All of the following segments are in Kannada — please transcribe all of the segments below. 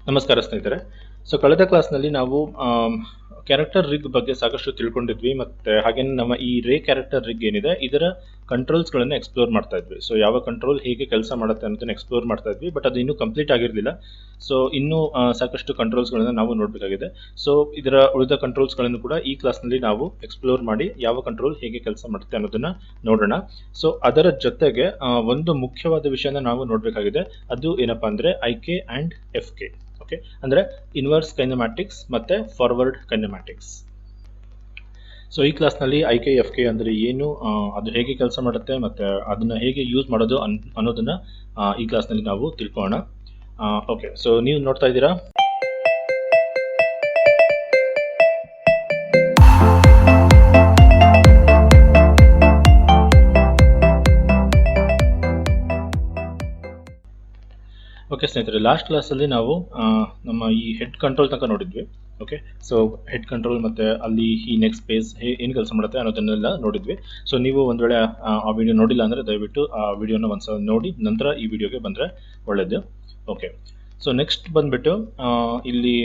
ನಮಸ್ಕಾರ ಸ್ನೇಹಿತರೆ. ಕಳೆದ ಕ್ಲಾಸ್ನಲ್ಲಿ ನಾವು ಕ್ಯಾರೆಕ್ಟರ್ ರಿಗ್ ಬಗ್ಗೆ ಸಾಕಷ್ಟು ತಿಳ್ಕೊಂಡಿದ್ವಿ. ಮತ್ತು ಹಾಗೇನೆ ನಮ್ಮ ಈ ರೇ ಕ್ಯಾರೆಕ್ಟರ್ ರಿಗ್ ಏನಿದೆ ಇದರ ಕಂಟ್ರೋಲ್ಸ್ಗಳನ್ನು ಎಕ್ಸ್ಪ್ಲೋರ್ ಮಾಡ್ತಾ ಇದ್ವಿ. ಯಾವ ಕಂಟ್ರೋಲ್ ಹೇಗೆ ಕೆಲಸ ಮಾಡುತ್ತೆ ಅನ್ನೋದನ್ನ ಎಕ್ಸ್ಪ್ಲೋರ್ ಮಾಡ್ತಾ ಇದ್ವಿ. ಬಟ್ ಅದು ಇನ್ನೂ ಕಂಪ್ಲೀಟ್ ಆಗಿರಲಿಲ್ಲ. ಇನ್ನೂ ಸಾಕಷ್ಟು ಕಂಟ್ರೋಲ್ಸ್ಗಳನ್ನು ನಾವು ನೋಡಬೇಕಾಗಿದೆ. ಇದರ ಉಳಿದ ಕಂಟ್ರೋಲ್ಸ್ಗಳನ್ನು ಕೂಡ ಈ ಕ್ಲಾಸ್ನಲ್ಲಿ ನಾವು ಎಕ್ಸ್ಪ್ಲೋರ್ ಮಾಡಿ ಯಾವ ಕಂಟ್ರೋಲ್ ಹೇಗೆ ಕೆಲಸ ಮಾಡುತ್ತೆ ಅನ್ನೋದನ್ನ ನೋಡೋಣ. ಅದರ ಜೊತೆಗೆ ಒಂದು ಮುಖ್ಯವಾದ ವಿಷಯನ ನಾವು ನೋಡಬೇಕಾಗಿದೆ. ಅದು ಏನಪ್ಪಾ ಅಂದರೆ IK ಆ್ಯಂಡ್ FK. ಓಕೆ, ಅಂದರೆ ಇನ್ವರ್ಸ್ ಕೈನೆಮ್ಯಾಟಿಕ್ಸ್ ಮತ್ತು ಫಾರ್ವರ್ಡ್ ಕೈನೆಮ್ಯಾಟಿಕ್ಸ್. ಈ ಕ್ಲಾಸ್ನಲ್ಲಿ IK FK ಅಂದರೆ ಏನು, ಅದು ಹೇಗೆ ಕೆಲಸ ಮಾಡುತ್ತೆ ಮತ್ತು ಅದನ್ನು ಹೇಗೆ ಯೂಸ್ ಮಾಡೋದು ಅನ್ನೋದನ್ನು ಈ ಕ್ಲಾಸ್ನಲ್ಲಿ ನಾವು ತಿಳ್ಕೊಳ್ಳೋಣ. ಓಕೆ, ನೀವು ನೋಡ್ತಾ ಇದ್ದೀರಾ. ಓಕೆ ಸ್ನೇಹಿತರೆ, ಲಾಸ್ಟ್ ಕ್ಲಾಸಲ್ಲಿ ನಾವು ನಮ್ಮ ಈ ಹೆಡ್ ಕಂಟ್ರೋಲ್ ತನಕ ನೋಡಿದ್ವಿ. ಓಕೆ, ಹೆಡ್ ಕಂಟ್ರೋಲ್ ಮತ್ತು ಅಲ್ಲಿ ಈ ನೆಕ್ಸ್ಟ್ ಸ್ಪೇಸ್ ಏನು ಕೆಲಸ ಮಾಡುತ್ತೆ ಅನ್ನೋದನ್ನೆಲ್ಲ ನೋಡಿದ್ವಿ. ನೀವು ಒಂದು ವೇಳೆ ಆ ವಿಡಿಯೋ ನೋಡಿಲ್ಲ ಅಂದರೆ ದಯವಿಟ್ಟು ಆ ವಿಡಿಯೋನ ಒಂದ್ಸಲ ನೋಡಿ ನಂತರ ಈ ವಿಡಿಯೋಗೆ ಬಂದರೆ ಒಳ್ಳೆಯದು. ಓಕೆ, ನೆಕ್ಸ್ಟ್ ಬಂದುಬಿಟ್ಟು ಇಲ್ಲಿ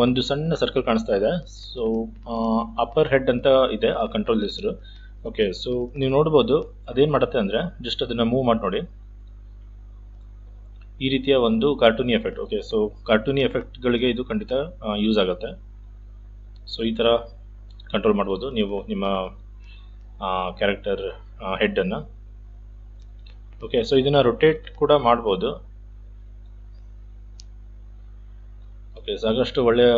ಒಂದು ಸಣ್ಣ ಸರ್ಕಲ್ ಕಾಣಿಸ್ತಾ ಇದೆ. ಅಪ್ಪರ್ ಹೆಡ್ ಅಂತ ಇದೆ ಆ ಕಂಟ್ರೋಲ್ ಹೆಸರು. ಓಕೆ, ನೀವು ನೋಡ್ಬೋದು ಅದೇನು ಮಾಡುತ್ತೆ ಅಂದರೆ ಜಸ್ಟ್ ಅದನ್ನು ಮೂವ್ ಮಾಡಿ ನೋಡಿ. ಈ ರೀತಿಯ ಒಂದು ಕಾರ್ಟೂನಿ ಎಫೆಕ್ಟ್. ಓಕೆ, ಕಾರ್ಟೂನಿ ಎಫೆಕ್ಟ್ಗಳಿಗೆ ಇದು ಖಂಡಿತ ಯೂಸ್ ಆಗುತ್ತೆ. ಈ ಥರ ಕಂಟ್ರೋಲ್ ಮಾಡ್ಬೋದು ನೀವು ನಿಮ್ಮ ಕ್ಯಾರೆಕ್ಟರ್ ಹೆಡ್ಡನ್ನು. ಓಕೆ, ಇದನ್ನು ರೊಟೇಟ್ ಕೂಡ ಮಾಡ್ಬೋದು. ಓಕೆ, ಸಾಕಷ್ಟು ಒಳ್ಳೆಯ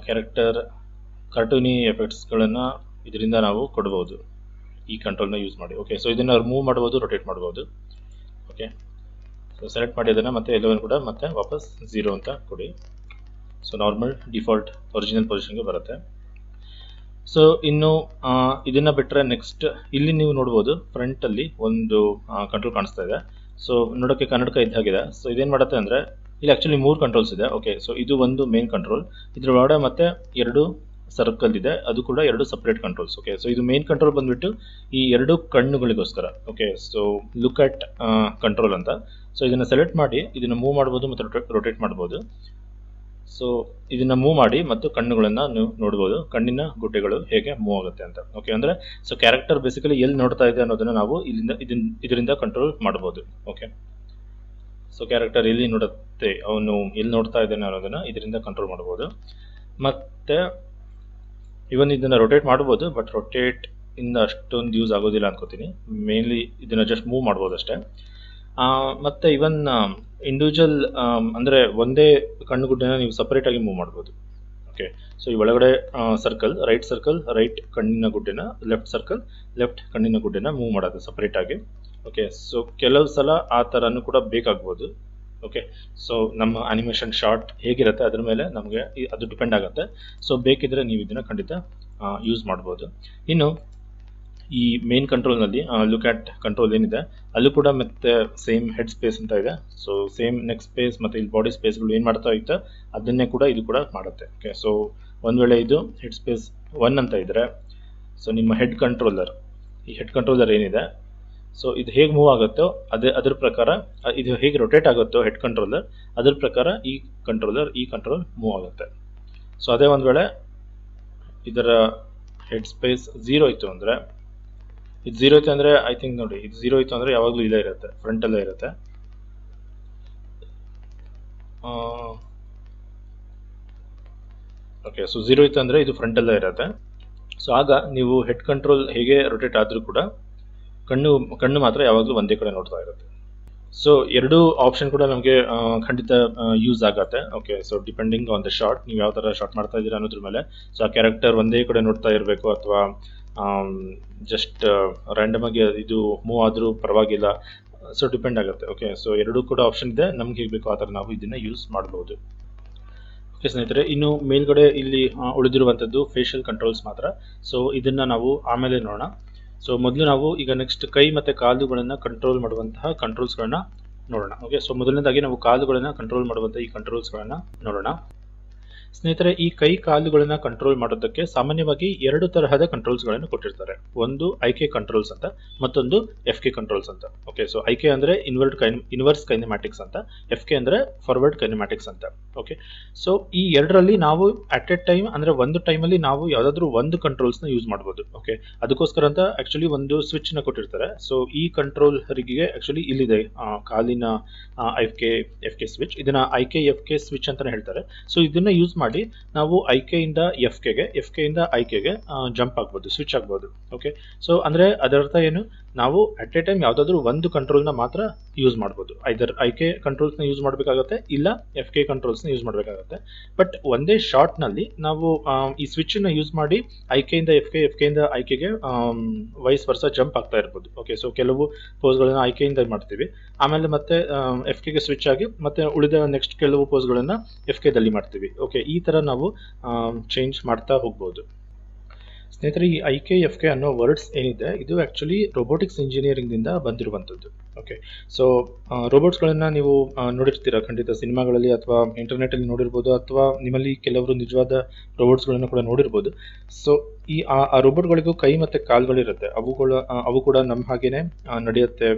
ಕ್ಯಾರೆಕ್ಟರ್ ಕಾರ್ಟೂನಿ ಎಫೆಕ್ಟ್ಸ್ಗಳನ್ನು ಇದರಿಂದ ನಾವು ಕೊಡ್ಬೋದು ಈ ಕಂಟ್ರೋಲ್ನ ಯೂಸ್ ಮಾಡಿ. ಓಕೆ, ಇದನ್ನು ಮೂವ್ ಮಾಡ್ಬೋದು, ರೊಟೇಟ್ ಮಾಡ್ಬೋದು. ಓಕೆ, ಸೆಲೆಕ್ಟ್ ಮಾಡಿ ಅದನ್ನು ಮತ್ತೆ ಎಲ್ಲವನ್ನು ಕೂಡ ಮತ್ತೆ ವಾಪಸ್ 0 ಅಂತ ಕೊಡಿ. ನಾರ್ಮಲ್ ಡಿಫಾಲ್ಟ್ ಒರಿಜಿನಲ್ ಪೊಸಿಷನ್ಗೆ ಬರುತ್ತೆ. ಇನ್ನು ಇದನ್ನು ಬಿಟ್ಟರೆ ನೆಕ್ಸ್ಟ್ ಇಲ್ಲಿ ನೀವು ನೋಡ್ಬೋದು ಫ್ರಂಟಲ್ಲಿ ಒಂದು ಕಂಟ್ರೋಲ್ ಕಾಣಿಸ್ತಾ ಇದೆ. ನೋಡೋಕ್ಕೆ ಕನ್ನಡಕ ಇದ್ದಾಗಿದೆ. ಇದೇನು ಮಾಡುತ್ತೆ ಅಂದರೆ ಇಲ್ಲಿ ಆ್ಯಕ್ಚುಲಿ 3 ಕಂಟ್ರೋಲ್ಸ್ ಇದೆ. ಓಕೆ, ಇದು ಒಂದು ಮೇನ್ ಕಂಟ್ರೋಲ್. ಇದ್ರ ಒಳಗಡೆ ಮತ್ತೆ 2 ಸರ್ಕಲ್ ಇದೆ, ಅದು ಕೂಡ 2 ಸಪ್ರೇಟ್ ಕಂಟ್ರೋಲ್ಸ್. ಓಕೆ, ಇದು ಮೇನ್ ಕಂಟ್ರೋಲ್ ಬಂದ್ಬಿಟ್ಟು ಈ 2 ಕಣ್ಣುಗಳಿಗೋಸ್ಕರ. ಓಕೆ, ಲುಕ್ ಅಟ್ ಕಂಟ್ರೋಲ್ ಅಂತ. ಇದನ್ನು ಸೆಲೆಕ್ಟ್ ಮಾಡಿ ಇದನ್ನು ಮೂವ್ ಮಾಡ್ಬೋದು ಮತ್ತು ರೊಟೇಟ್ ಮಾಡ್ಬೋದು. ಇದನ್ನು ಮೂವ್ ಮಾಡಿ ಮತ್ತು ಕಣ್ಣುಗಳನ್ನು ನೀವು ನೋಡ್ಬೋದು, ಕಣ್ಣಿನ ಗುಡ್ಡೆಗಳು ಹೇಗೆ ಮೂವ್ ಆಗುತ್ತೆ ಅಂತ. ಓಕೆ, ಅಂದರೆ ಕ್ಯಾರೆಕ್ಟರ್ ಬೇಸಿಕಲಿ ಎಲ್ಲಿ ನೋಡ್ತಾ ಇದೆ ಅನ್ನೋದನ್ನು ನಾವು ಇದರಿಂದ ಕಂಟ್ರೋಲ್ ಮಾಡ್ಬೋದು. ಓಕೆ, ಕ್ಯಾರೆಕ್ಟರ್ ಎಲ್ಲಿ ನೋಡುತ್ತೆ, ಅವನು ಎಲ್ಲಿ ನೋಡ್ತಾ ಇದ್ದಾನೆ ಅನ್ನೋದನ್ನು ಇದರಿಂದ ಕಂಟ್ರೋಲ್ ಮಾಡ್ಬೋದು. ಮತ್ತು ಇವನ್ ಇದನ್ನು ರೊಟೇಟ್ ಮಾಡ್ಬೋದು, ಬಟ್ ರೊಟೇಟ್ ಇಂದ ಅಷ್ಟೊಂದು ಯೂಸ್ ಆಗೋದಿಲ್ಲ ಅನ್ಕೋತೀನಿ. ಮೇನ್ಲಿ ಇದನ್ನು ಜಸ್ಟ್ ಮೂವ್ ಮಾಡ್ಬೋದು ಅಷ್ಟೇ. ಮತ್ತು ಇವನ್ ಇಂಡಿವಿಜುವಲ್ ಅಂದರೆ ಒಂದೇ ಕಣ್ಣುಗುಡ್ಡನ ನೀವು ಸಪ್ರೇಟಾಗಿ ಮೂವ್ ಮಾಡ್ಬೋದು. ಓಕೆ, ಈ ಒಳಗಡೆ ಸರ್ಕಲ್ ರೈಟ್ ಕಣ್ಣಿನ ಗುಡ್ಡೆನ, ಲೆಫ್ಟ್ ಸರ್ಕಲ್ ಲೆಫ್ಟ್ ಕಣ್ಣಿನ ಗುಡ್ಡೆನ ಮೂವ್ ಮಾಡೋದು ಸಪ್ರೇಟಾಗಿ. ಓಕೆ, ಕೆಲವು ಸಲ ಆ ಥರನೂ ಕೂಡ ಬೇಕಾಗ್ಬೋದು. ಓಕೆ, ನಮ್ಮ ಅನಿಮೇಷನ್ ಶಾರ್ಟ್ ಹೇಗಿರುತ್ತೆ ಅದ್ರ ಮೇಲೆ ನಮಗೆ ಅದು ಡಿಪೆಂಡ್ ಆಗುತ್ತೆ. ಬೇಕಿದ್ರೆ ನೀವು ಇದನ್ನು ಖಂಡಿತ ಯೂಸ್ ಮಾಡ್ಬೋದು. ಇನ್ನು ಈ ಮೇನ್ ಕಂಟ್ರೋಲ್ನಲ್ಲಿ ಲುಕ್ ಅಟ್ ಕಂಟ್ರೋಲ್ ಏನಿದೆ ಅಲ್ಲೂ ಕೂಡ ಮತ್ತೆ ಸೇಮ್ ಹೆಡ್ ಸ್ಪೇಸ್ ಅಂತ ಇದೆ. ಸೇಮ್ ನೆಕ್ ಸ್ಪೇಸ್ ಮತ್ತು ಇಲ್ಲಿ ಬಾಡಿ ಸ್ಪೇಸ್ಗಳು ಏನು ಮಾಡ್ತಾ ಇತ್ತು ಅದನ್ನೇ ಕೂಡ ಇದು ಕೂಡ ಮಾಡುತ್ತೆ. ಓಕೆ, ಒಂದು ವೇಳೆ ಇದು ಹೆಡ್ ಸ್ಪೇಸ್ 1 ಅಂತ ಇದ್ದರೆ ನಿಮ್ಮ ಹೆಡ್ ಕಂಟ್ರೋಲರ್, ಈ ಹೆಡ್ ಕಂಟ್ರೋಲರ್ ಏನಿದೆ ಇದು ಹೇಗೆ ಮೂವ್ ಆಗುತ್ತೋ ಅದ್ರ ಪ್ರಕಾರ, ಇದು ಹೇಗೆ ರೊಟೇಟ್ ಆಗುತ್ತೋ ಹೆಡ್ ಕಂಟ್ರೋಲರ್ ಅದ್ರ ಪ್ರಕಾರ ಈ ಕಂಟ್ರೋಲ್ ಮೂವ್ ಆಗುತ್ತೆ. ಅದೇ ಒಂದು ವೇಳೆ ಇದರ ಹೆಡ್ ಸ್ಪೇಸ್ 0 ಇತ್ತು ಅಂದರೆ, ಇದು 0 ಇತ್ತು ಅಂದರೆ ಐ ಥಿಂಕ್ ನೋಡಿ, ಇದು 0 ಇತ್ತು ಅಂದರೆ ಯಾವಾಗಲೂ ಇಲ್ಲೇ ಇರುತ್ತೆ, ಫ್ರಂಟಲ್ಲೇ ಇರುತ್ತೆ. ಓಕೆ, 0 ಇತ್ತು ಅಂದರೆ ಇದು ಫ್ರಂಟಲ್ಲೇ ಇರುತ್ತೆ. ಆಗ ನೀವು ಹೆಡ್ ಕಂಟ್ರೋಲ್ ಹೇಗೆ ರೊಟೇಟ್ ಆದರೂ ಕೂಡ ಕಣ್ಣು ಮಾತ್ರ ಯಾವಾಗಲೂ ಒಂದೇ ಕಡೆ ನೋಡ್ತಾ ಇರುತ್ತೆ. ಎರಡು ಆಪ್ಷನ್ ಕೂಡ ನಮಗೆ ಖಂಡಿತ ಯೂಸ್ ಆಗುತ್ತೆ. Okay, depending on the short, ನೀವು ಯಾವ ಥರ ಶಾರ್ಟ್ ಮಾಡ್ತಾ ಇದ್ದೀರಾ ಅನ್ನೋದ್ರ ಮೇಲೆ. ಆ ಕ್ಯಾರೆಕ್ಟರ್ ಒಂದೇ ಕಡೆ ನೋಡ್ತಾ ಇರಬೇಕು ಅಥವಾ ಜಸ್ಟ್ ರ್ಯಾಂಡಮ್ ಆಗಿ ಇದು ಮೂವ್ ಆದರೂ ಪರವಾಗಿಲ್ಲ. ಡಿಪೆಂಡ್ ಆಗುತ್ತೆ. ಓಕೆ, ಎರಡೂ ಕೂಡ ಆಪ್ಷನ್ ಇದೆ, ನಮ್ಗೆ ಹೇಗೆ ಬೇಕು ಆ ಥರ ನಾವು ಇದನ್ನು ಯೂಸ್ ಮಾಡ್ಬೋದು. ಓಕೆ ಸ್ನೇಹಿತರೆ, ಇನ್ನು ಮೇಲ್ಗಡೆ ಇಲ್ಲಿ ಉಳಿದಿರುವಂಥದ್ದು ಫೇಶಿಯಲ್ ಕಂಟ್ರೋಲ್ಸ್ ಮಾತ್ರ. ಇದನ್ನು ನಾವು ಆಮೇಲೆ ನೋಡೋಣ. ಮೊದಲು ನಾವು ಈಗ ನೆಕ್ಸ್ಟ್ ಕೈ ಮತ್ತು ಕಾಲುಗಳನ್ನು ಕಂಟ್ರೋಲ್ ಮಾಡುವಂತಹ ಕಂಟ್ರೋಲ್ಸ್ಗಳನ್ನ ನೋಡೋಣ. ಓಕೆ, ಮೊದಲನೇದಾಗಿ ನಾವು ಕಾಲುಗಳನ್ನು ಕಂಟ್ರೋಲ್ ಮಾಡುವಂಥ ಈ ಕಂಟ್ರೋಲ್ಸ್ಗಳನ್ನು ನೋಡೋಣ. ಸ್ನೇಹಿತರೆ, ಈ ಕೈ ಕಾಲುಗಳನ್ನು ಕಂಟ್ರೋಲ್ ಮಾಡೋದಕ್ಕೆ ಸಾಮಾನ್ಯವಾಗಿ 2 ತರಹದ ಕಂಟ್ರೋಲ್ಸ್ಗಳನ್ನು ಕೊಟ್ಟಿರ್ತಾರೆ. ಒಂದು IK ಕಂಟ್ರೋಲ್ಸ್ ಅಂತ, ಮತ್ತೊಂದು FK ಕಂಟ್ರೋಲ್ಸ್ ಅಂತ. ಓಕೆ, IK ಅಂದರೆ ಇನ್ವರ್ಸ್ ಕೈನೆಮ್ಯಾಟಿಕ್ಸ್ ಅಂತ, FK ಅಂದರೆ ಫಾರ್ವರ್ಡ್ ಕೈನೆಮ್ಯಾಟಿಕ್ಸ್ ಅಂತ. ಓಕೆ, ಸೊ ಈ ಎರಡರಲ್ಲಿ ನಾವು ಅಟ್ ಎ ಟೈಮ್ ಅಂದರೆ ಒಂದು ಟೈಮಲ್ಲಿ ನಾವು ಯಾವುದಾದ್ರೂ ಒಂದು ಕಂಟ್ರೋಲ್ಸ್ನ ಯೂಸ್ ಮಾಡ್ಬೋದು. ಓಕೆ, ಅದಕ್ಕೋಸ್ಕರ ಅಂತ ಆ್ಯಕ್ಚುಲಿ ಒಂದು ಸ್ವಿಚ್ನ ಕೊಟ್ಟಿರ್ತಾರೆ. ಸೊ ಈ ಕಂಟ್ರೋಲ್ ರಿಗೆ ಆ್ಯಕ್ಚುಲಿ ಇಲ್ಲಿದೆ ಕಾಲಿನ ಎಫ್ ಕೆ ಸ್ವಿಚ್, ಇದನ್ನ IK-FK ಸ್ವಿಚ್ ಅಂತಲೇ ಹೇಳ್ತಾರೆ. ಸೊ ಇದನ್ನ ಯೂಸ್ ಮಾಡಿ ನಾವು IK-ಇಂದ FK-ಇಂದ IK-ಗೆ ಜಂಪ್ ಆಗ್ಬೋದು, ಸ್ವಿಚ್ ಆಗ್ಬೋದು. ಓಕೆ, ಸೊ ಅಂದರೆ ಅದರರ್ಥ ಏನು, ನಾವು ಅಟ್ ಎ ಟೈಮ್ ಯಾವುದಾದ್ರೂ ಒಂದು ಕಂಟ್ರೋಲ್ನ ಮಾತ್ರ ಯೂಸ್ ಮಾಡ್ಬೋದು. ಐದರ್ IK ಕಂಟ್ರೋಲ್ಸ್ನ ಯೂಸ್ ಮಾಡಬೇಕಾಗತ್ತೆ, ಇಲ್ಲ FK ಕಂಟ್ರೋಲ್ಸ್ನ ಯೂಸ್ ಮಾಡಬೇಕಾಗತ್ತೆ. ಬಟ್ ಒಂದೇ ಶಾರ್ಟ್ನಲ್ಲಿ ನಾವು ಈ ಸ್ವಿಚ್ನ ಯೂಸ್ ಮಾಡಿ IK-ಇಂದ FK-ಇಂದ IK-ಗೆ ವೈಸ್ ವರ್ಸ ಜಂಪ್ ಆಗ್ತಾ ಇರ್ಬೋದು. ಓಕೆ, ಸೊ ಕೆಲವು ಪೋಸ್ಗಳನ್ನ IK-ಇಂದ ಮಾಡ್ತೀವಿ, ಆಮೇಲೆ ಮತ್ತೆ FK-ಗೆ ಸ್ವಿಚ್ ಆಗಿ ಮತ್ತೆ ಉಳಿದ ನೆಕ್ಸ್ಟ್ ಕೆಲವು ಪೋಸ್ಗಳನ್ನು FK-ದಲ್ಲಿ ಮಾಡ್ತೀವಿ. ಓಕೆ, ಈ ಥರ ನಾವು ಚೇಂಜ್ ಮಾಡ್ತಾ ಹೋಗ್ಬೋದು. ಸ್ನೇಹಿತರೆ, ಈ IK-FK ಅನ್ನೋ ವರ್ಡ್ಸ್ ಏನಿದೆ ಇದು ಆ್ಯಕ್ಚುಲಿ ರೋಬೋಟಿಕ್ಸ್ ಇಂಜಿನಿಯರಿಂಗ್ನಿಂದ ಬಂದಿರುವಂಥದ್ದು. ಓಕೆ, ಸೊ ರೋಬೋಟ್ಸ್ಗಳನ್ನು ನೀವು ನೋಡಿರ್ತೀರ ಖಂಡಿತ ಸಿನಿಮಾಗಳಲ್ಲಿ ಅಥವಾ ಇಂಟರ್ನೆಟಲ್ಲಿ ನೋಡಿರ್ಬೋದು, ಅಥವಾ ನಿಮ್ಮಲ್ಲಿ ಕೆಲವರು ನಿಜವಾದ ರೋಬೋಟ್ಸ್ಗಳನ್ನು ಕೂಡ ನೋಡಿರ್ಬೋದು. ಸೊ ಈ ಆ ರೋಬೋಟ್ಗಳಿಗೂ ಕೈ ಮತ್ತು ಕಾಲುಗಳಿರುತ್ತೆ, ಅವು ಕೂಡ ನಮ್ಮ ಹಾಗೇನೆ ನಡೆಯುತ್ತೆ,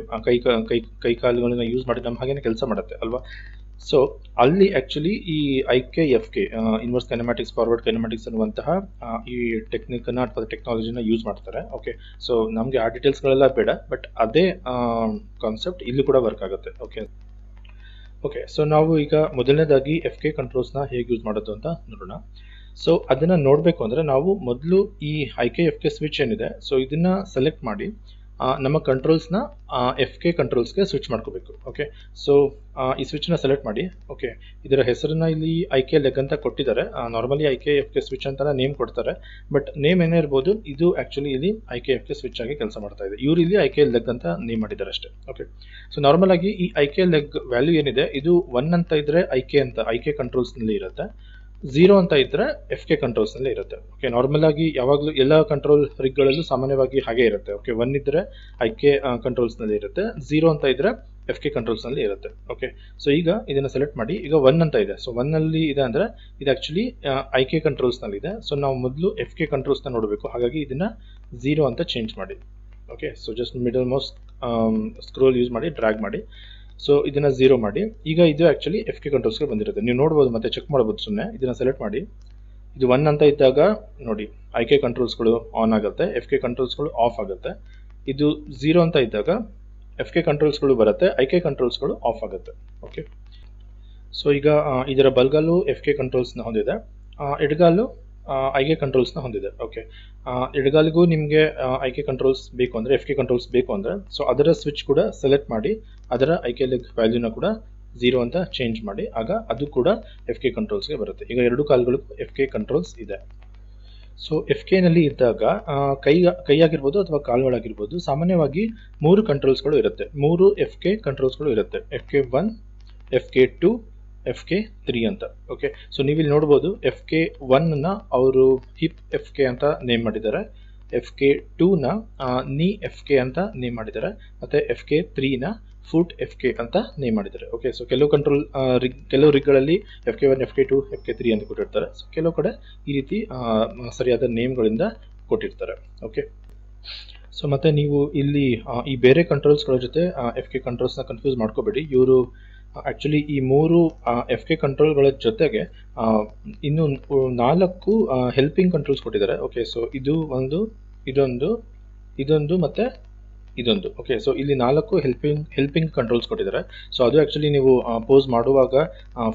ಕೈ ಕಾಲುಗಳನ್ನ ಯೂಸ್ ಮಾಡಿ ನಮ್ಮ ಹಾಗೇನೆ ಕೆಲಸ ಮಾಡುತ್ತೆ ಅಲ್ವಾ. ಸೊ ಅಲ್ಲಿ ಆ್ಯಕ್ಚುಲಿ ಈ IK-FK inverse kinematics, forward kinematics ಅನ್ನುವಂತಹ ಈ ಟೆಕ್ನಿಕನ್ನು ಅಥವಾ ಟೆಕ್ನಾಲಜಿನ ಯೂಸ್ ಮಾಡ್ತಾರೆ. ಓಕೆ, ಸೊ ನಮಗೆ ಆ ಡೀಟೇಲ್ಸ್ಗಳೆಲ್ಲ ಬೇಡ, ಬಟ್ ಅದೇ ಕಾನ್ಸೆಪ್ಟ್ ಇಲ್ಲಿ ಕೂಡ ವರ್ಕ್ ಆಗುತ್ತೆ. ಓಕೆ, ಸೊ ನಾವು ಈಗ ಮೊದಲನೇದಾಗಿ FK ಕಂಟ್ರೋಲ್ಸ್ನ ಹೇಗೆ ಯೂಸ್ ಮಾಡೋದು ಅಂತ ನೋಡೋಣ. ಸೊ ಅದನ್ನು ನೋಡಬೇಕು ಅಂದರೆ ನಾವು ಮೊದಲು ಈ IK-FK ಸ್ವಿಚ್ ಏನಿದೆ, ಸೊ ಇದನ್ನು ಸೆಲೆಕ್ಟ್ ಮಾಡಿ ನಮ್ಮ ಕಂಟ್ರೋಲ್ಸ್ನ FK ಕಂಟ್ರೋಲ್ಸ್ಗೆ ಸ್ವಿಚ್ ಮಾಡ್ಕೋಬೇಕು. ಓಕೆ, ಸೊ ಈ ಸ್ವಿಚ್ನ ಸೆಲೆಕ್ಟ್ ಮಾಡಿ. ಓಕೆ, ಇದರ ಹೆಸರನ್ನ ಇಲ್ಲಿ IK ಲೆಗ್ ಅಂತ ಕೊಟ್ಟಿದ್ದಾರೆ. ನಾರ್ಮಲಿ IK-FK ಸ್ವಿಚ್ ಅಂತ ನೇಮ್ ಕೊಡ್ತಾರೆ, ಬಟ್ ನೇಮ್ ಏನೇ ಇರ್ಬೋದು, ಇದು ಆ್ಯಕ್ಚುಲಿ ಇಲ್ಲಿ IK-FK ಸ್ವಿಚ್ ಆಗಿ ಕೆಲಸ ಮಾಡ್ತಾ ಇದೆ. ಇವರು ಇಲ್ಲಿ IK ಲೆಗ್ ಅಂತ ನೇಮ್ ಮಾಡಿದ್ದಾರೆ ಅಷ್ಟೇ. ಓಕೆ, ಸೊ ನಾರ್ಮಲ್ ಆಗಿ ಈ IK ಲೆಗ್ ವ್ಯಾಲ್ಯೂ ಏನಿದೆ ಇದು 1 ಅಂತ ಇದ್ರೆ IK ಕಂಟ್ರೋಲ್ಸ್ನಲ್ಲಿ ಇರುತ್ತೆ, 0 ಅಂತ ಇದ್ದರೆ FK ಕಂಟ್ರೋಲ್ಸ್ನಲ್ಲಿ ಇರುತ್ತೆ. ಓಕೆ, ನಾರ್ಮಲ್ ಆಗಿ ಯಾವಾಗಲೂ ಎಲ್ಲ ಕಂಟ್ರೋಲ್ ರಿಗ್ಗಳಲ್ಲೂ ಸಾಮಾನ್ಯವಾಗಿ ಹಾಗೆ ಇರುತ್ತೆ. ಓಕೆ, 1 ಇದ್ದರೆ IK ಕಂಟ್ರೋಲ್ಸ್ನಲ್ಲಿ ಇರುತ್ತೆ, 0 ಅಂತ ಇದ್ದರೆ FK ಕಂಟ್ರೋಲ್ಸ್ನಲ್ಲಿ ಇರುತ್ತೆ. ಓಕೆ, ಸೊ ಈಗ ಇದನ್ನು ಸೆಲೆಕ್ಟ್ ಮಾಡಿ. ಈಗ 1 ಅಂತ ಇದೆ, ಸೊ 1ನಲ್ಲಿ ಇದೆ ಅಂದರೆ ಇದು ಆ್ಯಕ್ಚುಲಿ IK ಕಂಟ್ರೋಲ್ಸ್ನಲ್ಲಿ ಇದೆ. ಸೊ ನಾವು ಮೊದಲು FK ಕಂಟ್ರೋಲ್ಸ್ನ ನೋಡಬೇಕು, ಹಾಗಾಗಿ ಇದನ್ನು 0 ಅಂತ ಚೇಂಜ್ ಮಾಡಿ. Okay, so just middle mouse scroll use ಮಾಡಿ ಡ್ರ್ಯಾಗ್ ಮಾಡಿ. ಸೊ ಇದನ್ನು 0 ಮಾಡಿ. ಈಗ ಇದು ಆ್ಯಕ್ಚುಲಿ FK ಕಂಟ್ರೋಲ್ಸ್ಗೆ ಬಂದಿರುತ್ತೆ, ನೀವು ನೋಡ್ಬೋದು, ಮತ್ತೆ ಚೆಕ್ ಮಾಡ್ಬೋದು ಸುಮ್ಮನೆ. ಇದನ್ನು ಸೆಲೆಕ್ಟ್ ಮಾಡಿ. ಇದು 1 ಅಂತ ಇದ್ದಾಗ ನೋಡಿ IK ಕಂಟ್ರೋಲ್ಸ್ಗಳು ಆನ್ ಆಗುತ್ತೆ, FK ಕಂಟ್ರೋಲ್ಸ್ಗಳು ಆಫ್ ಆಗುತ್ತೆ. ಇದು 0 ಅಂತ ಇದ್ದಾಗ FK ಕಂಟ್ರೋಲ್ಸ್ಗಳು ಬರುತ್ತೆ, IK ಕಂಟ್ರೋಲ್ಸ್ಗಳು ಆಫ್ ಆಗುತ್ತೆ. ಓಕೆ, ಸೊ ಈಗ ಇದರ ಬಲಗಾಲು FK ಕಂಟ್ರೋಲ್ಸ್ನ ಹೊಂದಿದೆ, ಎಡಗಾಲು IK ಕಂಟ್ರೋಲ್ಸ್ನ ಹೊಂದಿದೆ. ಓಕೆ, ಎಡಗಾಲಿಗೂ ನಿಮಗೆ IK ಕಂಟ್ರೋಲ್ಸ್ ಬೇಕು ಅಂದರೆ, FK ಕಂಟ್ರೋಲ್ಸ್ ಬೇಕು ಅಂದರೆ, ಸೊ ಅದರ ಸ್ವಿಚ್ ಕೂಡ ಸೆಲೆಕ್ಟ್ ಮಾಡಿ ಅದರ IK ಲೆಗ್ ವ್ಯಾಲ್ಯೂನ ಕೂಡ 0 ಅಂತ ಚೇಂಜ್ ಮಾಡಿ, ಆಗ ಅದು ಕೂಡ FK ಕಂಟ್ರೋಲ್ಸ್ಗೆ ಬರುತ್ತೆ. ಈಗ ಎರಡು ಕಾಲುಗಳಿಗೂ FK ಕಂಟ್ರೋಲ್ಸ್ ಇದೆ. ಸೊ FK-ನಲ್ಲಿ ಇದ್ದಾಗ ಕೈ ಆಗಿರ್ಬೋದು ಅಥವಾ ಕಾಲುಗಳಾಗಿರ್ಬೋದು, ಸಾಮಾನ್ಯವಾಗಿ 3 ಕಂಟ್ರೋಲ್ಸ್ಗಳು ಇರುತ್ತೆ, 3 FK ಕಂಟ್ರೋಲ್ಸ್ಗಳು ಇರುತ್ತೆ, FK1, FK2, FK3 ಅಂತ. ಓಕೆ, ಸೊ ನೀವಿಲ್ಲಿ ನೋಡ್ಬೋದು FK1ನ ಅವರು ಹಿಪ್ FK ಅಂತ ನೇಮ್ ಮಾಡಿದ್ದಾರೆ, FK2ನ ನೀ FK ಅಂತ ನೇಮ್ ಮಾಡಿದ್ದಾರೆ, ಮತ್ತು FK3ನ ಫುಟ್ FK ಅಂತ ನೇಮ್ ಮಾಡಿದ್ದಾರೆ. ಓಕೆ, ಸೊ ಕೆಲವು ರಿಗ್ಗಳಲ್ಲಿ FK1, FK2, FK3 ಅಂತ ಕೊಟ್ಟಿರ್ತಾರೆ. ಸೊ ಕೆಲವು ಕಡೆ ಈ ರೀತಿ ಸರಿಯಾದ ನೇಮ್ಗಳಿಂದ ಕೊಟ್ಟಿರ್ತಾರೆ. ಓಕೆ, ಸೊ ಮತ್ತೆ ನೀವು ಇಲ್ಲಿ ಈ ಬೇರೆ ಕಂಟ್ರೋಲ್ಸ್ಗಳ ಜೊತೆ FK ಕಂಟ್ರೋಲ್ಸ್ನ ಕನ್ಫ್ಯೂಸ್ ಮಾಡ್ಕೋಬೇಡಿ. ಇವರು ಆ್ಯಕ್ಚುಲಿ ಈ 3 FK ಕಂಟ್ರೋಲ್ಗಳ ಜೊತೆಗೆ ಇನ್ನು 4 ಹೆಲ್ಪಿಂಗ್ ಕಂಟ್ರೋಲ್ಸ್ ಕೊಟ್ಟಿದ್ದಾರೆ. ಓಕೆ, ಸೊ ಇದು ಒಂದು, ಇದೊಂದು ಮತ್ತು ಇದೊಂದು. ಓಕೆ, ಸೊ ಇಲ್ಲಿ 4 ಹೆಲ್ಪಿಂಗ್ ಕಂಟ್ರೋಲ್ಸ್ ಕೊಟ್ಟಿದ್ದಾರೆ. ಸೊ ಅದು ಆ್ಯಕ್ಚುಲಿ ನೀವು ಪೋಸ್ ಮಾಡುವಾಗ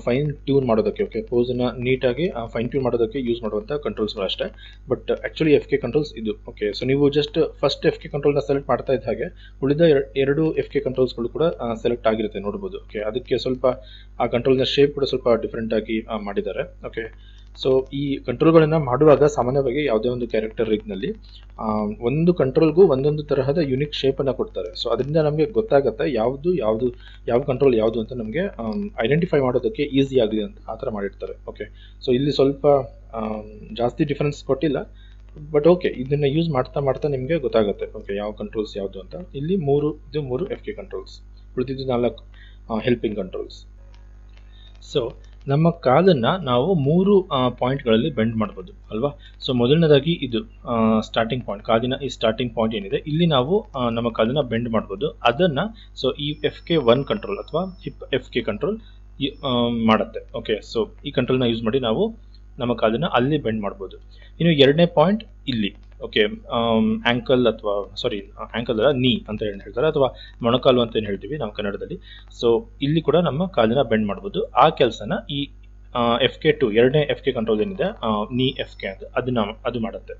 ಫೈನ್ ಟ್ಯೂನ್ ಮಾಡೋದಕ್ಕೆ, ಓಕೆ, ಪೋಸನ್ನು ನೀಟಾಗಿ ಫೈನ್ ಟ್ಯೂನ್ ಮಾಡೋದಕ್ಕೆ ಯೂಸ್ ಮಾಡುವಂಥ ಕಂಟ್ರೋಲ್ಸ್ಗಳು ಅಷ್ಟೇ. ಬಟ್ ಆ್ಯಕ್ಚುಲಿ FK ಕಂಟ್ರೋಲ್ಸ್ ಇದು. ಓಕೆ, ಸೊ ನೀವು ಜಸ್ಟ್ ಫಸ್ಟ್ FK ಕಂಟ್ರೋಲ್ನ ಸೆಲೆಕ್ಟ್ ಮಾಡ್ತಾ ಇದ್ದ ಹಾಗೆ ಉಳಿದ 2 FK ಕಂಟ್ರೋಲ್ಸ್ಗಳು ಕೂಡ ಸೆಲೆಕ್ಟ್ ಆಗಿರುತ್ತೆ, ನೋಡ್ಬೋದು. ಓಕೆ, ಅದಕ್ಕೆ ಸ್ವಲ್ಪ ಆ ಕಂಟ್ರೋಲ್ನ ಶೇಪ್ ಕೂಡ ಸ್ವಲ್ಪ ಡಿಫ್ರೆಂಟಾಗಿ ಮಾಡಿದ್ದಾರೆ. ಓಕೆ, ಸೊ ಈ ಕಂಟ್ರೋಲ್ಗಳನ್ನು ಮಾಡುವಾಗ ಸಾಮಾನ್ಯವಾಗಿ ಯಾವುದೇ ಒಂದು ಕ್ಯಾರೆಕ್ಟರ್ ರಿಗ್ನಲ್ಲಿ ಒಂದು ಕಂಟ್ರೋಲ್ಗೂ ಒಂದೊಂದು ತರಹದ ಯುನಿಕ್ ಶೇಪನ್ನು ಕೊಡ್ತಾರೆ. ಸೊ ಅದರಿಂದ ನಮಗೆ ಗೊತ್ತಾಗುತ್ತೆ ಯಾವ ಕಂಟ್ರೋಲ್ ಯಾವುದು ಅಂತ ನಮಗೆ ಐಡೆಂಟಿಫೈ ಮಾಡೋದಕ್ಕೆ ಈಸಿ ಆಗಿದೆ ಅಂತ ಆ ಥರ ಮಾಡಿರ್ತಾರೆ. ಓಕೆ, ಸೊ ಇಲ್ಲಿ ಸ್ವಲ್ಪ ಜಾಸ್ತಿ ಡಿಫ್ರೆನ್ಸ್ ಕೊಟ್ಟಿಲ್ಲ, ಬಟ್ ಓಕೆ, ಇದನ್ನು ಯೂಸ್ ಮಾಡ್ತಾ ನಿಮಗೆ ಗೊತ್ತಾಗುತ್ತೆ. ಓಕೆ, ಯಾವ ಕಂಟ್ರೋಲ್ಸ್ ಯಾವುದು ಅಂತ. ಇಲ್ಲಿ 3 FK ಕಂಟ್ರೋಲ್ಸ್, ಉಳಿದಿದ್ದು 4 ಹೆಲ್ಪಿಂಗ್ ಕಂಟ್ರೋಲ್ಸ್. ಸೊ ನಮ್ಮ ಕಾಲನ್ನು ನಾವು 3 ಪಾಯಿಂಟ್ಗಳಲ್ಲಿ ಬೆಂಡ್ ಮಾಡ್ಬೋದು ಅಲ್ವಾ. ಸೊ ಮೊದಲನೇದಾಗಿ ಇದು ಸ್ಟಾರ್ಟಿಂಗ್ ಪಾಯಿಂಟ್, ಕಾಲಿನ ಈ ಸ್ಟಾರ್ಟಿಂಗ್ ಪಾಯಿಂಟ್ ಏನಿದೆ, ಇಲ್ಲಿ ನಾವು ನಮ್ಮ ಕಾಲನ್ನು ಬೆಂಡ್ ಮಾಡ್ಬೋದು. ಅದನ್ನು ಸೊ ಈ FK1 ಕಂಟ್ರೋಲ್ ಅಥವಾ ಹಿಪ್ FK ಕಂಟ್ರೋಲ್ ಮಾಡುತ್ತೆ. ಓಕೆ, ಸೊ ಈ ಕಂಟ್ರೋಲ್ನ ಯೂಸ್ ಮಾಡಿ ನಾವು ನಮ್ಮ ಕಾಲನ್ನ ಅಲ್ಲಿ ಬೆಂಡ್ ಮಾಡ್ಬೋದು. ಇನ್ನು ಎರಡನೇ ಪಾಯಿಂಟ್ ಇಲ್ಲಿ. ಓಕೆ, ಆ್ಯಂಕಲ್ ಅಥವಾ ಸಾರಿ ಆ್ಯಂಕಲ್ ಅಲ್ಲ, ನೀ ಅಂತ ಏನು ಹೇಳ್ತಾರೆ ಅಥವಾ ಮೊಣಕಾಲು ಅಂತ ಏನು ಹೇಳ್ತೀವಿ ನಾವು ಕನ್ನಡದಲ್ಲಿ. ಸೊ ಇಲ್ಲಿ ಕೂಡ ನಮ್ಮ ಕಾಲನ್ನ ಬೆಂಡ್ ಮಾಡ್ಬೋದು. ಆ ಕೆಲಸನ ಈ FK2 ಎರಡನೇ FK ಕಂಟ್ರೋಲ್ ಏನಿದೆ, ನೀ FK ಅಂತ ಅದು ಮಾಡುತ್ತೆ.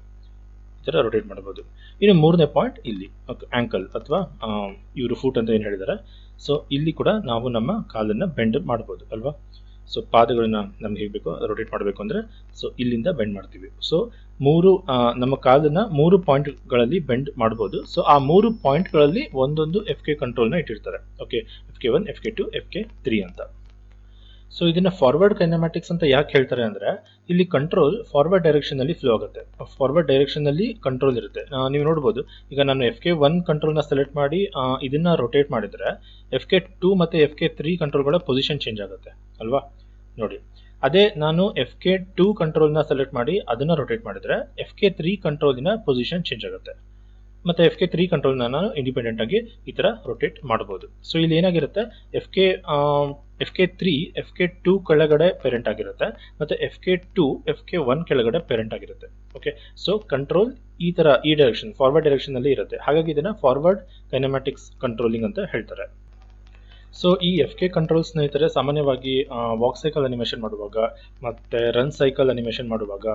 ಈ ಥರ ರೊಟೇಟ್ ಮಾಡ್ಬೋದು. ಇನ್ನು ಮೂರನೇ ಪಾಯಿಂಟ್ ಇಲ್ಲಿ ಆ್ಯಂಕಲ್ ಅಥವಾ ಇವರು ಫೂಟ್ ಅಂತ ಏನು ಹೇಳಿದ್ದಾರೆ. ಸೊ ಇಲ್ಲಿ ಕೂಡ ನಾವು ನಮ್ಮ ಕಾಲನ್ನು ಬೆಂಡ್ ಮಾಡ್ಬೋದು ಅಲ್ವಾ. ಸೊ ಪಾದಗಳನ್ನ ನಮ್ಗೆ ಹೇಗೆ ಬೇಕೋ ರೊಟೇಟ್ ಮಾಡಬೇಕು ಅಂದರೆ ಸೊ ಇಲ್ಲಿಂದ ಬೆಂಡ್ ಮಾಡ್ತೀವಿ. ಸೊ ನಮ್ಮ ಕಾಲನ್ನ 3 ಪಾಯಿಂಟ್ಗಳಲ್ಲಿ ಬೆಂಡ್ ಮಾಡ್ಬೋದು. ಸೊ ಆ 3 ಪಾಯಿಂಟ್ಗಳಲ್ಲಿ ಒಂದೊಂದು FK ಕಂಟ್ರೋಲ್ನ ಇಟ್ಟಿರ್ತಾರೆ. ಓಕೆ, FK1, FK2, FK3 ಅಂತ. ಸೊ ಇದನ್ನ ಫಾರ್ವರ್ಡ್ ಕೈನಮ್ಯಾಟಿಕ್ಸ್ ಅಂತ ಯಾಕೆ ಹೇಳ್ತಾರೆ ಅಂದರೆ ಇಲ್ಲಿ ಕಂಟ್ರೋಲ್ ಫಾರ್ವರ್ಡ್ ಡೈರೆಕ್ಷನ್ ಅಲ್ಲಿ ಫ್ಲೋ ಆಗುತ್ತೆ. ಫಾರ್ವರ್ಡ್ ಡೈರೆಕ್ಷನ್ ಅಲ್ಲಿ ಕಂಟ್ರೋಲ್ ಇರುತ್ತೆ. ನೀವು ನೋಡ್ಬೋದು, ಈಗ ನಾನು FK1 ಕಂಟ್ರೋಲ್ನ ಸೆಲೆಕ್ಟ್ ಮಾಡಿ ಇದನ್ನ ರೊಟೇಟ್ ಮಾಡಿದ್ರೆ FK2 ಮತ್ತು FK3 ಕಂಟ್ರೋಲ್ಗಳ ಪೊಸಿಷನ್ ಚೇಂಜ್ ಆಗುತ್ತೆ ಅಲ್ವಾ. ನೋಡಿ, ಅದೇ ನಾನು FK2 ಕಂಟ್ರೋಲ್ನ ಸೆಲೆಕ್ಟ್ ಮಾಡಿ ಅದನ್ನ ರೊಟೇಟ್ ಮಾಡಿದ್ರೆ FK3 ಕಂಟ್ರೋಲಿನ ಪೊಸಿಷನ್ ಚೇಂಜ್ ಆಗುತ್ತೆ. ಮತ್ತು FK3 ಕಂಟ್ರೋಲ್ನ ನಾನು ಇಂಡಿಪೆಂಡೆಂಟ್ ಆಗಿ ಈ ಥರ ರೊಟೇಟ್ ಮಾಡ್ಬೋದು. ಸೊ ಇಲ್ಲಿ ಏನಾಗಿರುತ್ತೆ, FK3 FK2 ಕೆಳಗಡೆ ಪೇರೆಂಟ್ ಆಗಿರುತ್ತೆ ಮತ್ತು FK2 FK1 ಕೆಳಗಡೆ ಪೇರೆಂಟ್ ಆಗಿರುತ್ತೆ. ಓಕೆ, ಸೊ ಕಂಟ್ರೋಲ್ ಈ ಥರ ಈ ಡೈರೆಕ್ಷನ್ ಫಾರ್ವರ್ಡ್ ಡೈರೆಕ್ಷನಲ್ಲಿ ಇರುತ್ತೆ. ಹಾಗಾಗಿ ಇದನ್ನು ಫಾರ್ವರ್ಡ್ ಕೈನಮ್ಯಾಟಿಕ್ಸ್ ಕಂಟ್ರೋಲಿಂಗ್ ಅಂತ ಹೇಳ್ತಾರೆ. ಸೊ ಈ FK ಕಂಟ್ರೋಲ್ ಸ್ನೇಹಿತರೆ ಸಾಮಾನ್ಯವಾಗಿ ವಾಕ್ ಸೈಕಲ್ ಅನಿಮೇಷನ್ ಮಾಡುವಾಗ ಮತ್ತು ರನ್ ಸೈಕಲ್ ಅನಿಮೇಷನ್ ಮಾಡುವಾಗ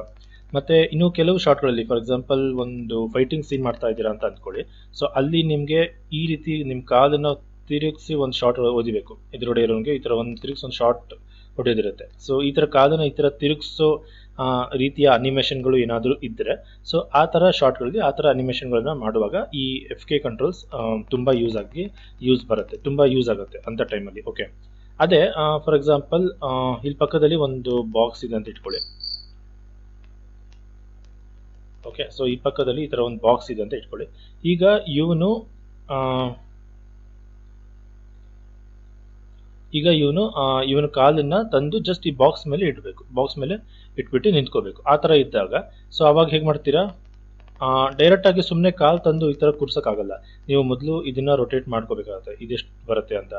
ಮತ್ತು ಇನ್ನು ಕೆಲವು ಶಾರ್ಟ್ಗಳಲ್ಲಿ, ಫಾರ್ ಎಕ್ಸಾಂಪಲ್ ಒಂದು ಫೈಟಿಂಗ್ ಸೀನ್ ಮಾಡ್ತಾ ಇದ್ದೀರಾ ಅಂತ ಅಂದ್ಕೊಳ್ಳಿ. ಸೊ ಅಲ್ಲಿ ನಿಮಗೆ ಈ ರೀತಿ ನಿಮ್ಮ ಕಾಲನ್ನು ತಿರುಗಿಸಿ ಒಂದು ಶಾರ್ಟ್ ಓದಿಬೇಕು. ಎದುರುಗಡೆ ಇರೋನಿಗೆ ಈ ಥರ ಒಂದು ತಿರುಗಿಸಿ ಒಂದು ಶಾರ್ಟ್ ಹೊಡೆಯೋದಿರುತ್ತೆ. ಸೊ ಈ ಥರ ಕಾಲನ್ನು ಈ ಥರ ತಿರುಗಿಸೋ ರೀತಿಯ ಅನಿಮೇಷನ್ಗಳು ಏನಾದರೂ ಇದ್ದರೆ ಸೊ ಆ ಥರ ಶಾರ್ಟ್ಗಳಲ್ಲಿ ಆ ಥರ ಅನಿಮೇಷನ್ಗಳನ್ನ ಮಾಡುವಾಗ ಈ FK ಕಂಟ್ರೋಲ್ಸ್ ತುಂಬ ಯೂಸ್ ಆಗುತ್ತೆ ಅಂಥ ಟೈಮಲ್ಲಿ. ಓಕೆ, ಅದೇ ಫಾರ್ ಎಕ್ಸಾಂಪಲ್ ಇಲ್ಲಿ ಪಕ್ಕದಲ್ಲಿ ಒಂದು ಬಾಕ್ಸ್ ಇದೆ ಅಂತ ಇಟ್ಕೊಳ್ಳಿ. ಓಕೆ, ಸೊ ಈ ಪಕ್ಕದಲ್ಲಿ ಈ ಥರ ಒಂದು ಬಾಕ್ಸ್ ಇದೆ ಅಂತ ಇಟ್ಕೊಳ್ಳಿ. ಈಗ ಇವನು ಕಾಲನ್ನ ತಂದು ಜಸ್ಟ್ ಈ ಬಾಕ್ಸ್ ಮೇಲೆ ಇಡಬೇಕು. ಬಾಕ್ಸ್ ಮೇಲೆ ಇಟ್ಬಿಟ್ಟು ನಿಂತ್ಕೋಬೇಕು. ಆ ಥರ ಇದ್ದಾಗ ಸೊ ಅವಾಗ ಹೇಗೆ ಮಾಡ್ತೀರಾ, ಡೈರೆಕ್ಟಾಗಿ ಸುಮ್ಮನೆ ಕಾಲು ತಂದು ಈ ಥರ ಕೂರ್ಸೋಕ್ಕಾಗಲ್ಲ. ನೀವು ಮೊದಲು ಇದನ್ನು ರೊಟೇಟ್ ಮಾಡ್ಕೋಬೇಕಾಗುತ್ತೆ, ಇದೆಷ್ಟು ಬರುತ್ತೆ ಅಂತ.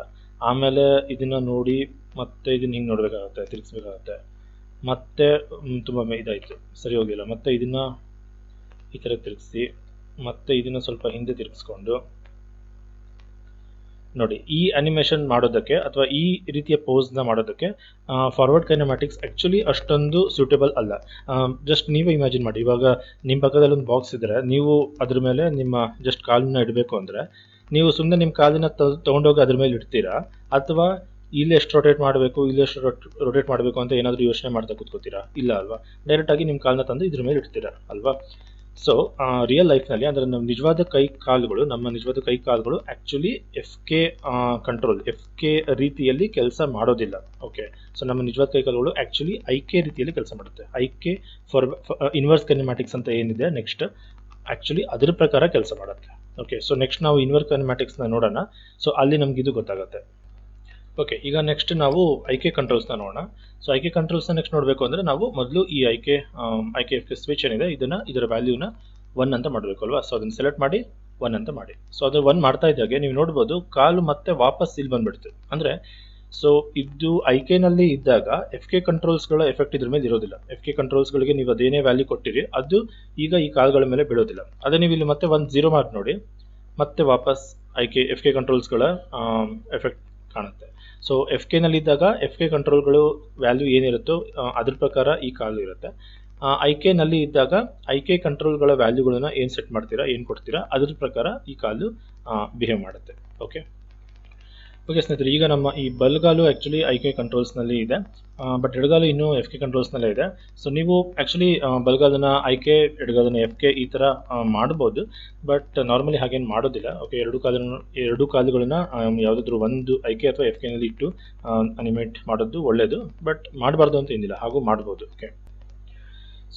ಆಮೇಲೆ ಇದನ್ನು ನೋಡಿ ಮತ್ತೆ ಇದನ್ನು ಹಿಂಗೆ ನೋಡಬೇಕಾಗುತ್ತೆ, ತಿರುಗಿಸ್ಬೇಕಾಗತ್ತೆ. ಮತ್ತೆ ತುಂಬ ಇದಾಯಿತು, ಸರಿ ಹೋಗಿಲ್ಲ. ಮತ್ತೆ ಇದನ್ನು ಈ ಥರ ತಿರುಗಿಸಿ ಮತ್ತೆ ಇದನ್ನು ಸ್ವಲ್ಪ ಹಿಂದೆ ತಿರುಗಿಸ್ಕೊಂಡು ನೋಡಿ. ಈ ಅನಿಮೇಷನ್ ಮಾಡೋದಕ್ಕೆ ಅಥವಾ ಈ ರೀತಿಯ ಪೋಸ್ನ ಮಾಡೋದಕ್ಕೆ ಫಾರ್ವರ್ಡ್ ಕೈನಮ್ಯಾಟಿಕ್ಸ್ ಆ್ಯಕ್ಚುಲಿ ಅಷ್ಟೊಂದು ಸೂಟೇಬಲ್ ಅಲ್ಲ. ಜಸ್ಟ್ ನೀವೇ ಇಮ್ಯಾಜಿನ್ ಮಾಡಿ, ಇವಾಗ ನಿಮ್ಮ ಪಕ್ಕದಲ್ಲಿ ಒಂದು ಬಾಕ್ಸ್ ಇದ್ದರೆ ನೀವು ಅದ್ರ ಮೇಲೆ ನಿಮ್ಮ ಜಸ್ಟ್ ಕಾಲನ್ನ ಇಡಬೇಕು ಅಂದರೆ ನೀವು ಸುಮ್ಮನೆ ನಿಮ್ಮ ಕಾಲನ್ನ ತೊಗೊಂಡೋಗಿ ಅದ್ರ ಮೇಲೆ ಇಡ್ತೀರಾ, ಅಥವಾ ಇಲ್ಲಿ ಎಷ್ಟು ರೊಟೇಟ್ ಮಾಡಬೇಕು ರೊಟೇಟ್ ಮಾಡಬೇಕು ಅಂತ ಏನಾದರೂ ಯೋಚನೆ ಮಾಡ್ತಾ ಕೂತ್ಕೋತೀರಾ? ಇಲ್ಲ ಅಲ್ವಾ. ಡೈರೆಕ್ಟಾಗಿ ನಿಮ್ಮ ಕಾಲನ್ನ ತಂದು ಇದ್ರ ಮೇಲೆ ಇಡ್ತೀರಾ ಅಲ್ವಾ. ಸೊ ರಿಯಲ್ ಲೈಫ್ನಲ್ಲಿ ಅಂದರೆ ನಮ್ಮ ನಿಜವಾದ ಕೈ ಕಾಲುಗಳು ಆ್ಯಕ್ಚುಲಿ FK ರೀತಿಯಲ್ಲಿ ಕೆಲಸ ಮಾಡೋದಿಲ್ಲ. ಓಕೆ, ಸೊ ನಮ್ಮ ನಿಜವಾದ ಕೈ ಕಾಲುಗಳು ಆ್ಯಕ್ಚುಲಿ IK ರೀತಿಯಲ್ಲಿ ಕೆಲಸ ಮಾಡುತ್ತೆ. IK ಫಾರ್ ಇನ್ವರ್ಸ್ ಕೈನಮ್ಯಾಟಿಕ್ಸ್ ಅಂತ ಏನಿದೆ ನೆಕ್ಸ್ಟ್, ಆ್ಯಕ್ಚುಲಿ ಅದ್ರ ಪ್ರಕಾರ ಕೆಲಸ ಮಾಡುತ್ತೆ. ಓಕೆ, ಸೊ ನೆಕ್ಸ್ಟ್ ನಾವು ಇನ್ವರ್ಸ್ ಕೈನಮ್ಯಾಟಿಕ್ಸ್ನ ನೋಡೋಣ. ಸೊ ಅಲ್ಲಿ ನಮ್ಗೆ ಇದು ಗೊತ್ತಾಗುತ್ತೆ. ಓಕೆ, ಈಗ ನೆಕ್ಸ್ಟ್ ನಾವು IK ಕಂಟ್ರೋಲ್ಸ್ನ ನೋಡೋಣ. ಸೊ IK ಕಂಟ್ರೋಲ್ಸ್ನ ನೆಕ್ಸ್ಟ್ ನೋಡಬೇಕು ಅಂದರೆ ನಾವು ಮೊದಲು ಈ IK FK ಸ್ವಿಚ್ ಏನಿದೆ ಇದರ ವ್ಯಾಲ್ಯೂನ 1 ಅಂತ ಮಾಡಬೇಕು ಅಲ್ವಾ. ಸೊ ಅದನ್ನು ಸೆಲೆಕ್ಟ್ ಮಾಡಿ 1 ಅಂತ ಮಾಡಿ. ಸೊ ಅದು 1 ಮಾಡ್ತಾ ಇದ್ದಾಗೆ ನೀವು ನೋಡ್ಬೋದು ಕಾಲು ಮತ್ತೆ ವಾಪಸ್ ಇಲ್ಲಿ ಬಂದುಬಿಡ್ತು. ಅಂದರೆ ಸೊ ಇದು IKನಲ್ಲಿ ಇದ್ದಾಗ FK ಕಂಟ್ರೋಲ್ಸ್ಗಳ ಎಫೆಕ್ಟ್ ಇದ್ರ ಮೇಲೆ ಇರೋದಿಲ್ಲ. FK ಕಂಟ್ರೋಲ್ಸ್ಗಳಿಗೆ ನೀವು ಅದೇನೇ ವ್ಯಾಲ್ಯೂ ಕೊಟ್ಟಿರಿ ಅದು ಈಗ ಈ ಕಾಲುಗಳ ಮೇಲೆ ಬೀಳೋದಿಲ್ಲ. ಅದೇ ನೀವು ಇಲ್ಲಿ ಮತ್ತೆ 1 0 ಮಾಡಿ ನೋಡಿ, ಮತ್ತೆ ವಾಪಸ್ FK ಕಂಟ್ರೋಲ್ಸ್ಗಳ ಎಫೆಕ್ಟ್ ಕಾಣುತ್ತೆ. ಸೊ FKನಲ್ಲಿ ಇದ್ದಾಗ FK ಕಂಟ್ರೋಲ್ಗಳು ವ್ಯಾಲ್ಯೂ ಏನಿರುತ್ತೋ ಅದ್ರ ಪ್ರಕಾರ ಈ ಕಾಲು ಇರುತ್ತೆ. IKನಲ್ಲಿ ಇದ್ದಾಗ IK ಕಂಟ್ರೋಲ್ಗಳ ವ್ಯಾಲ್ಯೂಗಳನ್ನ ಏನು ಸೆಟ್ ಮಾಡ್ತೀರಾ, ಏನು ಕೊಡ್ತೀರಾ ಅದ್ರ ಪ್ರಕಾರ ಈ ಕಾಲು ಬಿಹೇವ್ ಮಾಡುತ್ತೆ. ಓಕೆ ಸ್ನೇಹಿತರೆ, ಈಗ ನಮ್ಮ ಈ ಬಲಗಾಲು ಆ್ಯಕ್ಚುಲಿ IK ಕಂಟ್ರೋಲ್ಸ್ನಲ್ಲಿ ಇದೆ, ಬಟ್ ಎಡಗಾಲು ಇನ್ನೂ FK ಕಂಟ್ರೋಲ್ಸ್ನಲ್ಲೇ ಇದೆ. ಸೊ ನೀವು ಆ್ಯಕ್ಚುಲಿ ಬಲಗಾಲನ್ನ IK, ಎಡಗಾಲನ್ನ FK ಈ ಥರ ಮಾಡ್ಬೋದು, ಬಟ್ ನಾರ್ಮಲಿ ಹಾಗೇನು ಮಾಡೋದಿಲ್ಲ. ಓಕೆ, ಎರಡು ಕಾಲುಗಳನ್ನ ಯಾವುದಾದ್ರೂ ಒಂದು IK ಅಥವಾ FKನಲ್ಲಿ ಇಟ್ಟು ಅನಿಮೇಟ್ ಮಾಡೋದು ಒಳ್ಳೆಯದು, ಬಟ್ ಮಾಡಬಾರ್ದು ಅಂತ ಏನಿಲ್ಲ, ಹಾಗೂ ಮಾಡ್ಬೋದು. ಓಕೆ,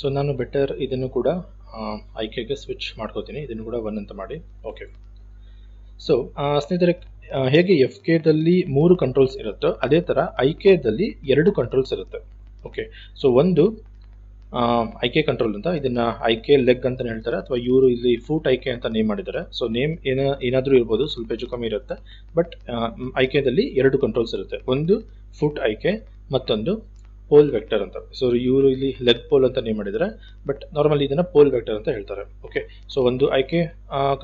ಸೊ ನಾನು ಬೆಟರ್ ಇದನ್ನು ಕೂಡ IKಗೆ ಸ್ವಿಚ್ ಮಾಡ್ಕೋತೀನಿ. ಇದನ್ನು ಕೂಡ 1 ಅಂತ ಮಾಡಿ. ಓಕೆ, ಸೊ ಸ್ನೇಹಿತರೆ, ಹೇಗೆ FKದಲ್ಲಿ 3 ಕಂಟ್ರೋಲ್ಸ್ ಇರುತ್ತೋ ಅದೇ ಥರ IKದಲ್ಲಿ 2 ಕಂಟ್ರೋಲ್ಸ್ ಇರುತ್ತೆ. ಓಕೆ, ಸೊ ಒಂದು ಐಕೆ ಕಂಟ್ರೋಲ್ ಅಂತ, ಇದನ್ನ ಐಕೆ ಲೆಗ್ ಅಂತ ಹೇಳ್ತಾರೆ, ಅಥವಾ ಇವರು ಇಲ್ಲಿ ಫೂಟ್ ಐಕೆ ಅಂತ ನೇಮ್ ಮಾಡಿದ್ದಾರೆ. ಸೊ ನೇಮ್ ಏನಾದರೂ ಇರ್ಬೋದು, ಸ್ವಲ್ಪ ಹೆಚ್ಚು ಕಮ್ಮಿ ಇರುತ್ತೆ. ಬಟ್ ಐಕೆದಲ್ಲಿ 2 ಕಂಟ್ರೋಲ್ಸ್ ಇರುತ್ತೆ, ಒಂದು ಫುಟ್ ಐಕೆ, ಮತ್ತೊಂದು ಪೋಲ್ ವೆಕ್ಟರ್ ಅಂತ. ಸೊ ಇವರು ಇಲ್ಲಿ ಲೆಗ್ ಪೋಲ್ ಅಂತ ನೇಮ್ ಮಾಡಿದ್ದಾರೆ, ಬಟ್ ನಾರ್ಮಲಿ ಇದನ್ನ ಪೋಲ್ ವೆಕ್ಟರ್ ಅಂತ ಹೇಳ್ತಾರೆ. ಓಕೆ, ಸೊ ಒಂದು ಐಕೆ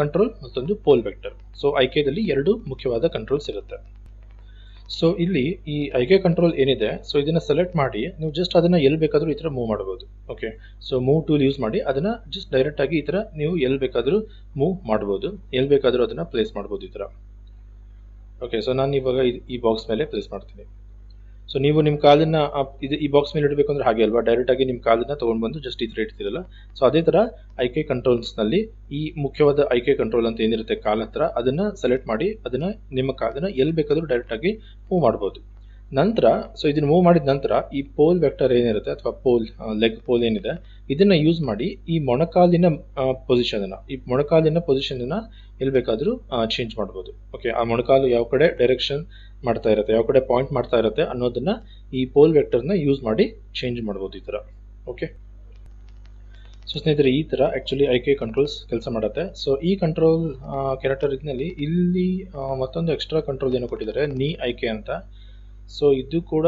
ಕಂಟ್ರೋಲ್, ಮತ್ತೊಂದು ಪೋಲ್ ವೆಕ್ಟರ್. ಸೊ ಐಕೆದಲ್ಲಿ 2 ಮುಖ್ಯವಾದ ಕಂಟ್ರೋಲ್ಸ್ ಇರುತ್ತೆ. ಸೊ ಇಲ್ಲಿ ಈ ಐಕೆ ಕಂಟ್ರೋಲ್ ಏನಿದೆ, ಸೊ ಇದನ್ನ ಸೆಲೆಕ್ಟ್ ಮಾಡಿ ನೀವು ಜಸ್ಟ್ ಅದನ್ನ ಎಲ್ಲಿ ಬೇಕಾದರೂ ಈ ಥರ ಮೂವ್ ಮಾಡಬಹುದು. Okay, so move tool use ಮಾಡಿ ಅದನ್ನ ಜಸ್ಟ್ ಡೈರೆಕ್ಟ್ ಆಗಿ ಈ ಥರ ನೀವು ಎಲ್ಲಿ ಬೇಕಾದರೂ ಮೂವ್ ಮಾಡಬಹುದು, ಎಲ್ಲಿ ಬೇಕಾದರೂ ಅದನ್ನ ಪ್ಲೇಸ್ ಮಾಡಬಹುದು ಈ ಥರ. ಓಕೆ, ಸೊ ನಾನು ಇವಾಗ ಈ ಬಾಕ್ಸ್ ಮೇಲೆ ಪ್ಲೇಸ್ ಮಾಡ್ತೀನಿ. ಸೊ ನೀವು ನಿಮ್ಮ ಕಾಲನ್ನ ಈ ಬಾಕ್ಸ್ ಮೇಲೆ ಇಡಬೇಕು ಅಂದ್ರೆ ಹಾಗೆ ಅಲ್ವಾ, ಡೈರೆಕ್ಟ್ ಆಗಿ ನಿಮ್ಮ ಕಾಲನ್ನ ತೊಗೊಂಡು ಬಂದು ಜಸ್ಟ್ ಈ ಥರ ಇಡ್ತೀರಲ್ಲ. ಸೊ ಅದೇ ಥರ ಐಕೆ ಕಂಟ್ರೋಲ್ಸ್ನಲ್ಲಿ ಈ ಮುಖ್ಯವಾದ ಐಕೆ ಕಂಟ್ರೋಲ್ ಅಂತ ಏನಿರುತ್ತೆ ಕಾಲ ಹತ್ರ, ಅದನ್ನ ಸೆಲೆಕ್ಟ್ ಮಾಡಿ ಅದನ್ನ ನಿಮ್ಮ ಕಾಲನ್ನ ಎಲ್ಲಿ ಬೇಕಾದರೂ ಡೈರೆಕ್ಟ್ ಆಗಿ ಮೂವ್ ಮಾಡ್ಬೋದು. ನಂತರ ಸೊ ಇದನ್ನ ಮೂವ್ ಮಾಡಿದ ನಂತರ ಈ ಪೋಲ್ ವೆಕ್ಟರ್ ಏನಿರುತ್ತೆ ಅಥವಾ ಪೋಲ್ ಲೆಗ್ ಪೋಲ್ ಏನಿದೆ, ಇದನ್ನ ಯೂಸ್ ಮಾಡಿ ಈ ಮೊಣಕಾಲಿನ ಪೊಸಿಷನ್ ಎಲ್ಲಿ ಬೇಕಾದರೂ ಚೇಂಜ್ ಮಾಡ್ಬೋದು. ಓಕೆ, ಆ ಮೊಣಕಾಲು ಯಾವ ಕಡೆ ಡೈರೆಕ್ಷನ್ ಮಾಡ್ತಾ ಇರುತ್ತೆ, ಯಾವ ಕಡೆ ಪಾಯಿಂಟ್ ಮಾಡ್ತಾ ಇರುತ್ತೆ ಅನ್ನೋದನ್ನ ಈ ಪೋಲ್ ವೆಕ್ಟರ್ನ ಯೂಸ್ ಮಾಡಿ ಚೇಂಜ್ ಮಾಡ್ಬೋದು ಈ ಥರ. ಓಕೆ, ಸೊ ಸ್ನೇಹಿತರೆ ಈ ಥರ ಆ್ಯಕ್ಚುಲಿ ಐಕೆ ಕಂಟ್ರೋಲ್ಸ್ ಕೆಲಸ ಮಾಡುತ್ತೆ. ಸೊ ಈ ಕಂಟ್ರೋಲ್ ಕ್ಯಾರೆಕ್ಟರಿಕ್ನಲ್ಲಿ ಇಲ್ಲಿ ಮತ್ತೊಂದು ಎಕ್ಸ್ಟ್ರಾ ಕಂಟ್ರೋಲ್ ಏನೋ ಕೊಟ್ಟಿದ್ದಾರೆ, ನೀ ಐಕೆ ಅಂತ. ಸೊ ಇದು ಕೂಡ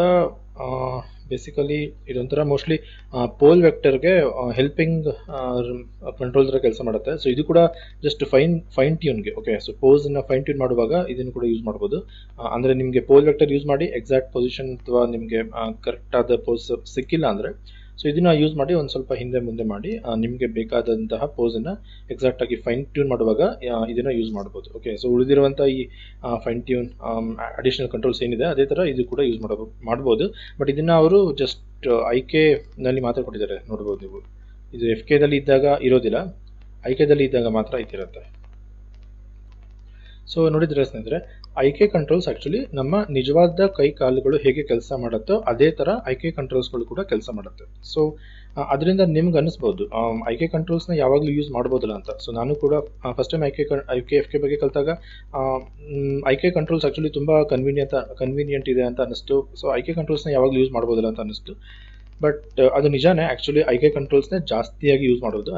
ಬೇಸಿಕಲಿ ಇದೊಂಥರ ಮೋಸ್ಟ್ಲಿ ಪೋಲ್ ವೆಕ್ಟರ್ಗೆ ಹೆಲ್ಪಿಂಗ್ ಕಂಟ್ರೋಲ್ ಥರ ಕೆಲಸ ಮಾಡುತ್ತೆ. ಸೊ ಇದು ಕೂಡ ಜಸ್ಟ್ ಫೈನ್ ಟ್ಯೂನ್ಗೆ. ಓಕೆ, ಸೊ ಪೋಸನ್ನು ಫೈನ್ ಟ್ಯೂನ್ ಮಾಡುವಾಗ ಇದನ್ನು ಕೂಡ ಯೂಸ್ ಮಾಡ್ಬೋದು. ಅಂದರೆ ನಿಮಗೆ ಪೋಲ್ ವೆಕ್ಟರ್ ಯೂಸ್ ಮಾಡಿ ಎಕ್ಸಾಕ್ಟ್ ಪೊಸಿಷನ್ ಅಥವಾ ನಿಮಗೆ ಕರೆಕ್ಟಾದ ಪೋಸ್ ಸಿಕ್ಕಿಲ್ಲ ಅಂದರೆ, ಸೊ ಇದನ್ನ ಯೂಸ್ ಮಾಡಿ ಒಂದು ಸ್ವಲ್ಪ ಹಿಂದೆ ಮುಂದೆ ಮಾಡಿ ನಿಮಗೆ ಬೇಕಾದಂತಹ ಪೋಸನ್ನು ಎಕ್ಸಾಕ್ಟಾಗಿ ಫೈನ್ ಟ್ಯೂನ್ ಮಾಡುವಾಗ ಇದನ್ನು ಯೂಸ್ ಮಾಡ್ಬೋದು. ಓಕೆ, ಸೊ ಉಳಿದಿರುವಂಥ ಈ ಫೈನ್ ಟ್ಯೂನ್ ಅಡಿಷನಲ್ ಕಂಟ್ರೋಲ್ಸ್ ಏನಿದೆ ಅದೇ ಥರ ಇದು ಕೂಡ ಯೂಸ್ ಮಾಡ್ಬೋದು. ಬಟ್ ಇದನ್ನು ಅವರು ಜಸ್ಟ್ ಐಕೆನಲ್ಲಿ ಮಾತ್ರ ಕೊಟ್ಟಿದ್ದಾರೆ, ನೋಡ್ಬೋದು ನೀವು. ಇದು FKದಲ್ಲಿ ಇದ್ದಾಗ ಇರೋದಿಲ್ಲ, ಐಕೆದಲ್ಲಿ ಇದ್ದಾಗ ಮಾತ್ರ ಇದಿರುತ್ತೆ. ಸೊ ನೋಡಿದ್ರೆ ಸ್ನೇಹಿತರೆ, ಐಕೆ ಕಂಟ್ರೋಲ್ಸ್ ಆ್ಯಕ್ಚುಲಿ ನಮ್ಮ ನಿಜವಾದ ಕೈ ಕಾಲುಗಳು ಹೇಗೆ ಕೆಲಸ ಮಾಡುತ್ತೋ ಅದೇ ಥರ ಐಕೆ ಕಂಟ್ರೋಲ್ಸ್ಗಳು ಕೂಡ ಕೆಲಸ ಮಾಡುತ್ತೆ. ಸೊ ಅದರಿಂದ ನಿಮ್ಗೆ ಅನ್ನಿಸ್ಬೋದು ಐಕೆ ಕಂಟ್ರೋಲ್ಸ್ನ ಯಾವಾಗಲೂ ಯೂಸ್ ಮಾಡ್ಬೋದಲ್ಲ ಅಂತ. ಸೊ ನಾನು ಕೂಡ ಫಸ್ಟ್ ಟೈಮ್ FK ಬಗ್ಗೆ ಕಲಿತಾಗ ಐಕೆ ಕಂಟ್ರೋಲ್ಸ್ ಆ್ಯಕ್ಚುಲಿ ತುಂಬ ಕನ್ವೀನಿಯಂಟ್ ಇದೆ ಅಂತ ಅನ್ನಿಸ್ತು. ಸೊ ಐಕೆ ಕಂಟ್ರೋಲ್ಸ್ನ ಯಾವಾಗಲೂ ಯೂಸ್ ಮಾಡ್ಬೋದಲ್ಲ ಅಂತ ಅನ್ನಿಸ್ತು. ಬಟ್ ಅದು ನಿಜಾನೇ, ಆ್ಯಕ್ಚುಲಿ ಐಕೆ ಕಂಟ್ರೋಲ್ಸ್ನೇ ಜಾಸ್ತಿಯಾಗಿ ಯೂಸ್ ಮಾಡೋದು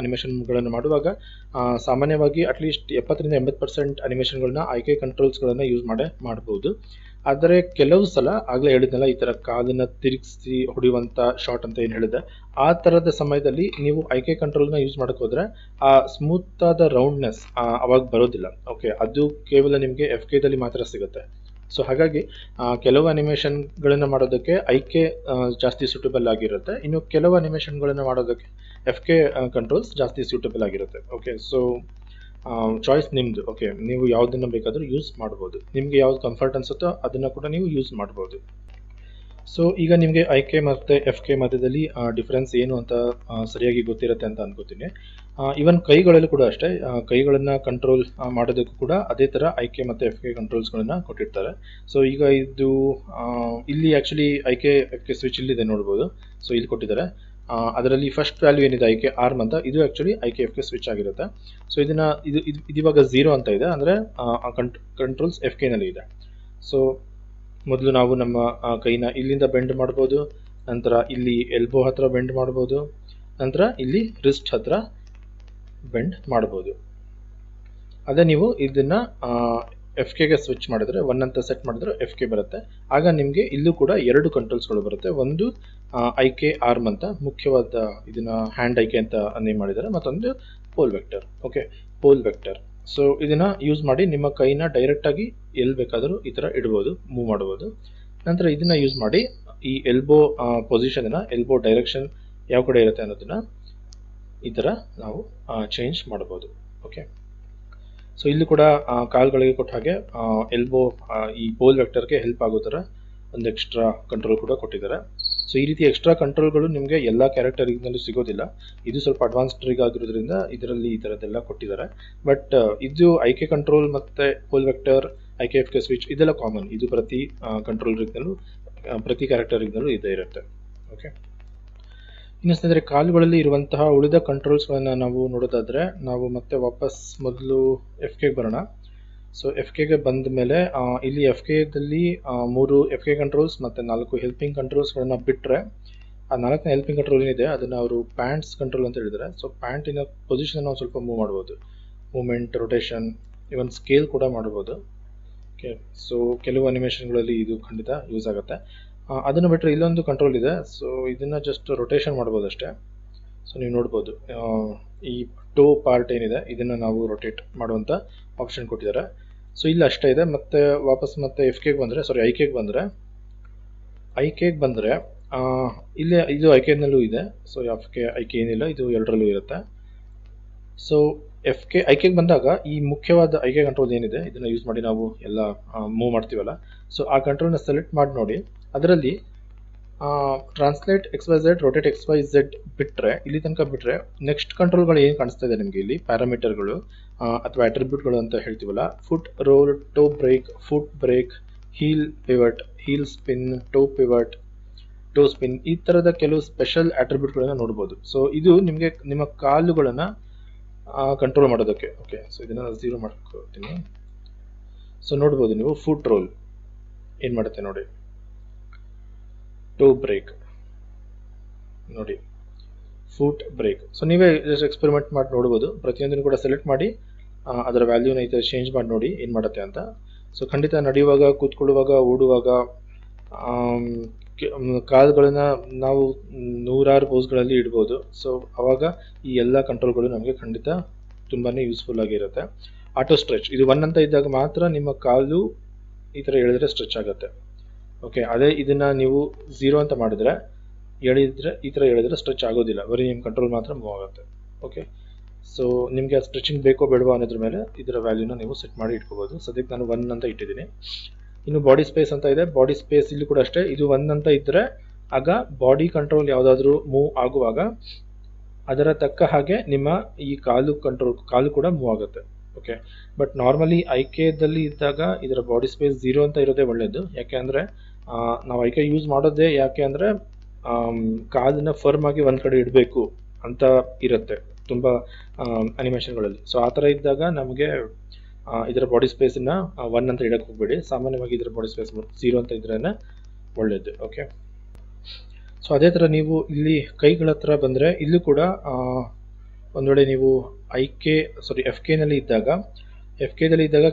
ಅನಿಮೇಷನ್ಗಳನ್ನು ಮಾಡುವಾಗ. ಸಾಮಾನ್ಯವಾಗಿ ಅಟ್ಲೀಸ್ಟ್ 70-80% ಅನಿಮೇಷನ್ಗಳನ್ನ ಐಕೆ ಕಂಟ್ರೋಲ್ಸ್ಗಳನ್ನು ಯೂಸ್ ಮಾಡ್ಬೋದು. ಆದರೆ ಕೆಲವು ಸಲ ಆಗಲೇ ಹೇಳಿದ್ನಲ್ಲ, ಈ ಥರ ಕಾಲನ್ನು ತಿರುಗಿಸಿ ಹೊಡೆಯುವಂಥ ಶಾಟ್ ಅಂತ ಏನು ಹೇಳಿದೆ, ಆ ಥರದ ಸಮಯದಲ್ಲಿ ನೀವು ಐಕೆ ಕಂಟ್ರೋಲ್ನ ಯೂಸ್ ಮಾಡೋಕ್ಕೆ ಹೋದರೆ ಆ ಸ್ಮೂತಾದ ರೌಂಡ್ನೆಸ್ ಅವಾಗ ಬರೋದಿಲ್ಲ. ಓಕೆ, ಅದು ಕೇವಲ ನಿಮಗೆ FKದಲ್ಲಿ ಮಾತ್ರ ಸಿಗುತ್ತೆ. ಸೊ ಹಾಗಾಗಿ ಕೆಲವು ಅನಿಮೇಷನ್ಗಳನ್ನು ಮಾಡೋದಕ್ಕೆ ಐಕೆ ಜಾಸ್ತಿ ಸೂಟಬಲ್ ಆಗಿರುತ್ತೆ, ಇನ್ನು ಕೆಲವು ಅನಿಮೇಷನ್ಗಳನ್ನು ಮಾಡೋದಕ್ಕೆ FK ಕಂಟ್ರೋಲ್ಸ್ ಜಾಸ್ತಿ ಸೂಟಬಲ್ ಆಗಿರುತ್ತೆ. ಓಕೆ, ಸೊ ಚಾಯ್ಸ್ ನಿಮ್ಮದು. ಓಕೆ, ನೀವು ಯಾವುದನ್ನು ಬೇಕಾದರೂ ಯೂಸ್ ಮಾಡ್ಬೋದು, ನಿಮಗೆ ಯಾವ್ದು ಕಂಫರ್ಟ್ ಅನಿಸುತ್ತೋ ಅದನ್ನು ಕೂಡ ನೀವು ಯೂಸ್ ಮಾಡ್ಬೋದು. ಸೊ ಈಗ ನಿಮಗೆ ಐಕೆ ಮತ್ತು FK ಮಧ್ಯದಲ್ಲಿ ಡಿಫ್ರೆನ್ಸ್ ಏನು ಅಂತ ಸರಿಯಾಗಿ ಗೊತ್ತಿರುತ್ತೆ ಅಂತ ಅನ್ಕೋತೀನಿ. ಈವನ್ ಕೈಗಳಲ್ಲೂ ಕೂಡ ಅಷ್ಟೇ, ಕೈಗಳನ್ನು ಕಂಟ್ರೋಲ್ ಮಾಡೋದಕ್ಕೂ ಕೂಡ ಅದೇ ಥರ ಐಕೆ ಮತ್ತು FK ಕಂಟ್ರೋಲ್ಸ್ಗಳನ್ನು ಕೊಟ್ಟಿರ್ತಾರೆ. ಸೊ ಈಗ ಇದು ಇಲ್ಲಿ ಆ್ಯಕ್ಚುಲಿ ಐಕೆ FK ಸ್ವಿಚ್ ಇಲ್ಲಿದೆ ನೋಡ್ಬೋದು. ಸೊ ಇಲ್ಲಿ ಕೊಟ್ಟಿದ್ದಾರೆ, ಅದರಲ್ಲಿ ಫಸ್ಟ್ ವ್ಯಾಲ್ಯೂ ಏನಿದೆ ಐಕೆ ಆರ್ಮ್ ಅಂತ, ಇದು ಆ್ಯಕ್ಚುಲಿ ಐಕೆ FK ಸ್ವಿಚ್ ಆಗಿರುತ್ತೆ. ಸೊ ಇದಿವಾಗ 0 ಅಂತ ಇದೆ, ಅಂದರೆ ಕಂಟ್ರೋಲ್ಸ್ FKನಲ್ಲಿ ಇದೆ. ಸೊ ಮೊದಲು ನಾವು ನಮ್ಮ ಕೈನ ಇಲ್ಲಿಂದ ಬೆಂಡ್ ಮಾಡ್ಬೋದು, ನಂತರ ಇಲ್ಲಿ ಎಲ್ಬೋ ಹತ್ರ ಬೆಂಡ್ ಮಾಡ್ಬೋದು, ನಂತರ ಇಲ್ಲಿ ರಿಸ್ಟ್ ಹತ್ರ ಬೆಂಡ್ ಮಾಡ್ಬೋದು. ಅದೇ ನೀವು ಇದನ್ನು FKಗೆ ಸ್ವಿಚ್ ಮಾಡಿದ್ರೆ 1 ಅಂತ ಸೆಟ್ ಮಾಡಿದ್ರೆ FK ಬರುತ್ತೆ. ಆಗ ನಿಮಗೆ ಇಲ್ಲೂ ಕೂಡ 2 ಕಂಟ್ರೋಲ್ಸ್ಗಳು ಬರುತ್ತೆ. ಒಂದು ಐಕೆ ಆರ್ಮ್ ಅಂತ ಮುಖ್ಯವಾದ ಇದನ್ನ ಹ್ಯಾಂಡ್ ಐಕೆ ಅಂತ ನೇಮ್ ಮಾಡಿದ್ದಾರೆ, ಮತ್ತೊಂದು pole vector. Okay, pole vector. So ಇದನ್ನ ಯೂಸ್ ಮಾಡಿ ನಿಮ್ಮ ಕೈನ ಡೈರೆಕ್ಟಾಗಿ ಎಲ್ಲಿ ಬೇಕಾದರೂ ಈ ಥರ ಇಡ್ಬೋದು, ಮೂವ್ ಮಾಡ್ಬೋದು. ನಂತರ ಇದನ್ನ ಯೂಸ್ ಮಾಡಿ ಈ ಎಲ್ಬೋ ಪೊಸಿಷನ್ನ, ಎಲ್ಬೋ ಡೈರೆಕ್ಷನ್ ಯಾವ ಕಡೆ ಇರುತ್ತೆ ಅನ್ನೋದನ್ನ ಈ ಥರ ನಾವು ಚೇಂಜ್ ಮಾಡ್ಬೋದು. ಓಕೆ, ಸೊ ಇಲ್ಲಿ ಕೂಡ ಕಾಲ್ಗಳಿಗೆ ಕೊಟ್ಟ ಹಾಗೆ ಎಲ್ಬೋ ಈ ಪೋಲ್ ವೆಕ್ಟರ್ಗೆ ಹೆಲ್ಪ್ ಆಗೋ ಥರ ಒಂದು ಎಕ್ಸ್ಟ್ರಾ ಕಂಟ್ರೋಲ್ ಕೂಡ ಕೊಟ್ಟಿದ್ದಾರೆ. ಸೊ ಈ ರೀತಿ ಎಕ್ಸ್ಟ್ರಾ ಕಂಟ್ರೋಲ್ಗಳು ನಿಮಗೆ ಎಲ್ಲ ಕ್ಯಾರೆಕ್ಟರಿಗ್ನಲ್ಲೂ ಸಿಗೋದಿಲ್ಲ, ಇದು ಸ್ವಲ್ಪ ಅಡ್ವಾನ್ಸ್ ಟ್ರಿಗ್ ಆಗಿರೋದ್ರಿಂದ ಇದರಲ್ಲಿ ಈ ಥರದ್ದೆಲ್ಲ ಕೊಟ್ಟಿದ್ದಾರೆ. ಬಟ್ ಇದು ಐಕೆ ಕಂಟ್ರೋಲ್ ಮತ್ತು ಪೋಲ್ ವೆಕ್ಟರ್, ಐಕೆ FK ಸ್ವಿಚ್ ಇದೆಲ್ಲ ಕಾಮನ್, ಇದು ಪ್ರತಿ ಕಂಟ್ರೋಲ್ ರಿಗ್ನಲ್ಲೂ ಪ್ರತಿ ಕ್ಯಾರೆಕ್ಟರ್ ರಿಗ್ನಲ್ಲೂ ಇದೇ ಇರುತ್ತೆ. ಓಕೆ, ಇನ್ನು ಸ್ನೇಹಿತರೆ ಕಾಲುಗಳಲ್ಲಿ ಇರುವಂತಹ ಉಳಿದ ಕಂಟ್ರೋಲ್ಸ್ಗಳನ್ನು ನಾವು ನೋಡೋದಾದರೆ, ನಾವು ಮತ್ತೆ ವಾಪಸ್ ಮೊದಲು FKಗೆ ಬರೋಣ. ಸೊ FKಗೆ ಬಂದ ಮೇಲೆ ಇಲ್ಲಿ FKದಲ್ಲಿ 3 FK ಕಂಟ್ರೋಲ್ಸ್ ಮತ್ತು 4 ಹೆಲ್ಪಿಂಗ್ ಕಂಟ್ರೋಲ್ಸ್ಗಳನ್ನು ಬಿಟ್ಟರೆ ಆ 4ನೇ ಹೆಲ್ಪಿಂಗ್ ಕಂಟ್ರೋಲ್ ಏನಿದೆ ಅದನ್ನು ಅವರು ಪ್ಯಾಂಟ್ಸ್ ಕಂಟ್ರೋಲ್ ಅಂತ ಹೇಳಿದ್ದಾರೆ. ಸೊ ಪ್ಯಾಂಟಿನ ಪೊಸಿಷನ್ ನಾವು ಸ್ವಲ್ಪ ಮೂವ್ ಮಾಡ್ಬೋದು, ಮೂಮೆಂಟ್, ರೊಟೇಷನ್, ಇವನ್ ಸ್ಕೇಲ್ ಕೂಡ ಮಾಡ್ಬೋದು. ಓಕೆ, ಸೊ ಕೆಲವು ಅನಿಮೇಷನ್ಗಳಲ್ಲಿ ಇದು ಖಂಡಿತ ಯೂಸ್ ಆಗುತ್ತೆ. ಅದನ್ನು ಬಿಟ್ಟರೆ ಇಲ್ಲೊಂದು ಕಂಟ್ರೋಲ್ ಇದೆ. ಸೊ ಇದನ್ನು ಜಸ್ಟ್ ರೊಟೇಷನ್ ಮಾಡ್ಬೋದು ಅಷ್ಟೇ. ಸೊ ನೀವು ನೋಡ್ಬೋದು ಈ ಟೋ ಪಾರ್ಟ್ ಏನಿದೆ ಇದನ್ನು ನಾವು ರೊಟೇಟ್ ಮಾಡುವಂಥ ಆಪ್ಷನ್ ಕೊಟ್ಟಿದ್ದಾರೆ. ಸೊ ಇಲ್ಲಿ ಅಷ್ಟೇ ಇದೆ. ಮತ್ತೆ ವಾಪಸ್ ಮತ್ತೆ FKಗೆ ಬಂದರೆ, ಸಾರಿ IKಗೆ ಬಂದರೆ ಇಲ್ಲಿ ಇದು IKನಲ್ಲೂ ಇದೆ. ಸೊ IK ಏನಿಲ್ಲ, ಇದು ಎರಡರಲ್ಲೂ ಇರುತ್ತೆ. ಸೊ IKಗೆ ಬಂದಾಗ ಈ ಮುಖ್ಯವಾದ IK ಕಂಟ್ರೋಲ್ ಏನಿದೆ ಇದನ್ನು ಯೂಸ್ ಮಾಡಿ ನಾವು ಎಲ್ಲ ಮೂವ್ ಮಾಡ್ತೀವಲ್ಲ, ಸೊ ಆ ಕಂಟ್ರೋಲ್ನ ಸೆಲೆಕ್ಟ್ ಮಾಡಿ ನೋಡಿ. ಅದರಲ್ಲಿ ಟ್ರಾನ್ಸ್ಲೇಟ್ XYZ, ರೊಟೇಟ್ XYZ ಬಿಟ್ಟರೆ, ಇಲ್ಲಿ ತನಕ ಬಿಟ್ಟರೆ ನೆಕ್ಸ್ಟ್ ಕಂಟ್ರೋಲ್ಗಳು ಏನು ಕಾಣಿಸ್ತಾ ಇದೆ ನಿಮಗೆ ಇಲ್ಲಿ, ಪ್ಯಾರಾಮೀಟರ್ಗಳು ಅಥವಾ ಅಟ್ರಿಬ್ಯೂಟ್ಗಳು ಅಂತ ಹೇಳ್ತೀವಲ್ಲ, foot roll, toe break, foot break, heel pivot, heel spin, toe pivot, toe spin, ಈ ಥರದ ಕೆಲವು ಸ್ಪೆಷಲ್ ಅಟ್ರಿಬ್ಯೂಟ್ಗಳನ್ನು ನೋಡ್ಬೋದು. ಸೊ ಇದು ನಿಮಗೆ ನಿಮ್ಮ ಕಾಲುಗಳನ್ನು ಕಂಟ್ರೋಲ್ ಮಾಡೋದಕ್ಕೆ. ಓಕೆ, ಸೊ ಇದನ್ನು 0 ಮಾಡ್ಕೊತೀನಿ. ಸೊ ನೋಡ್ಬೋದು ನೀವು ಫುಟ್ ರೋಲ್ ಏನು ಮಾಡುತ್ತೆ ನೋಡಿ, ಟೋ ಬ್ರೇಕ್ ನೋಡಿ, ಫುಟ್ ಬ್ರೇಕ್. ಸೊ ನೀವೇ ಜಸ್ಟ್ ಎಕ್ಸ್ಪೆರಿಮೆಂಟ್ ಮಾಡಿ ನೋಡ್ಬೋದು. ಪ್ರತಿಯೊಂದನ್ನು ಕೂಡ ಸೆಲೆಕ್ಟ್ ಮಾಡಿ ಅದರ ವ್ಯಾಲ್ಯೂನ ಈ ಥರ ಚೇಂಜ್ ಮಾಡಿ ನೋಡಿ ಏನು ಮಾಡುತ್ತೆ ಅಂತ. ಸೊ ಖಂಡಿತ ನಡೆಯುವಾಗ, ಕೂತ್ಕೊಳ್ಳುವಾಗ, ಓಡುವಾಗ, ಕಾಲುಗಳನ್ನು ನಾವು ನೂರಾರು ಪೋಸ್ಗಳಲ್ಲಿ ಇಡ್ಬೋದು. ಸೊ ಆವಾಗ ಈ ಎಲ್ಲ ಕಂಟ್ರೋಲ್ಗಳು ನಮಗೆ ಖಂಡಿತ ತುಂಬಾ ಯೂಸ್ಫುಲ್ ಆಗಿರುತ್ತೆ. ಆಟೋ ಸ್ಟ್ರೆಚ್, ಇದು 1 ಅಂತ ಇದ್ದಾಗ ಮಾತ್ರ ನಿಮ್ಮ ಕಾಲು ಈ ಥರ ಎಳೆದ್ರೆ ಸ್ಟ್ರೆಚ್ ಆಗುತ್ತೆ. ಓಕೆ, ಅದೇ ಇದನ್ನು ನೀವು 0 ಅಂತ ಮಾಡಿದರೆ, ಎಳೆದಿದ್ರೆ ಈ ಥರ ಎಳೆದ್ರೆ ಸ್ಟ್ರೆಚ್ ಆಗೋದಿಲ್ಲ, ಬರೀ ನಿಮ್ಮ ಕಂಟ್ರೋಲ್ ಮಾತ್ರ ಮೂವ್ ಆಗುತ್ತೆ. ಓಕೆ, ಸೊ ನಿಮಗೆ ಆ ಸ್ಟ್ರೆಚಿಂಗ್ ಬೇಕೋ ಬೇಡವೋ ಅನ್ನೋದ್ರ ಮೇಲೆ ಇದರ ವ್ಯಾಲ್ಯೂನ ನೀವು ಸೆಟ್ ಮಾಡಿ ಇಟ್ಕೋಬೋದು. ಸದ್ಯಕ್ಕೆ ನಾನು 1 ಅಂತ ಇಟ್ಟಿದ್ದೀನಿ. ಇನ್ನು ಬಾಡಿ ಸ್ಪೇಸ್ ಅಂತ ಇದೆ. ಬಾಡಿ ಸ್ಪೇಸ್ ಇಲ್ಲಿ ಕೂಡ ಅಷ್ಟೇ, ಇದು 1 ಅಂತ ಇದ್ದರೆ ಆಗ ಬಾಡಿ ಕಂಟ್ರೋಲ್ ಯಾವುದಾದ್ರೂ ಮೂವ್ ಆಗುವಾಗ ಅದರ ತಕ್ಕ ಹಾಗೆ ನಿಮ್ಮ ಈ ಕಾಲು ಕೂಡ ಮೂವ್ ಆಗುತ್ತೆ. ಓಕೆ, ಬಟ್ ನಾರ್ಮಲಿ IKದಲ್ಲಿ ಇದ್ದಾಗ ಇದರ ಬಾಡಿ ಸ್ಪೇಸ್ 0 ಅಂತ ಇರೋದೇ ಒಳ್ಳೆಯದು. ಯಾಕೆ ಅಂದರೆ ನಾವು IK ಯೂಸ್ ಮಾಡೋದೇ ಯಾಕೆ ಅಂದರೆ ಕಾಲನ್ನ ಫರ್ಮ್ ಆಗಿ ಒಂದು ಕಡೆ ಇಡಬೇಕು ಅಂತ ಇರುತ್ತೆ ತುಂಬ ಅನಿಮೇಷನ್ಗಳಲ್ಲಿ. ಸೊ ಆ ಥರ ಇದ್ದಾಗ ನಮಗೆ ಇದರ ಬಾಡಿ ಸ್ಪೇಸನ್ನು 1 ಅಂತ ಇಡಕ್ಕೆ ಹೋಗಬೇಡಿ. ಸಾಮಾನ್ಯವಾಗಿ ಇದರ ಬಾಡಿ ಸ್ಪೇಸ್ 0 ಅಂತ ಇದ್ರೇ ಒಳ್ಳೆಯದು. ಓಕೆ, ಸೊ ಅದೇ ಥರ ನೀವು ಇಲ್ಲಿ ಕೈಗಳ ಹತ್ರ ಬಂದರೆ ಇಲ್ಲೂ ಕೂಡ ಒಂದು ವೇಳೆ ನೀವು FKನಲ್ಲಿ ಇದ್ದಾಗ,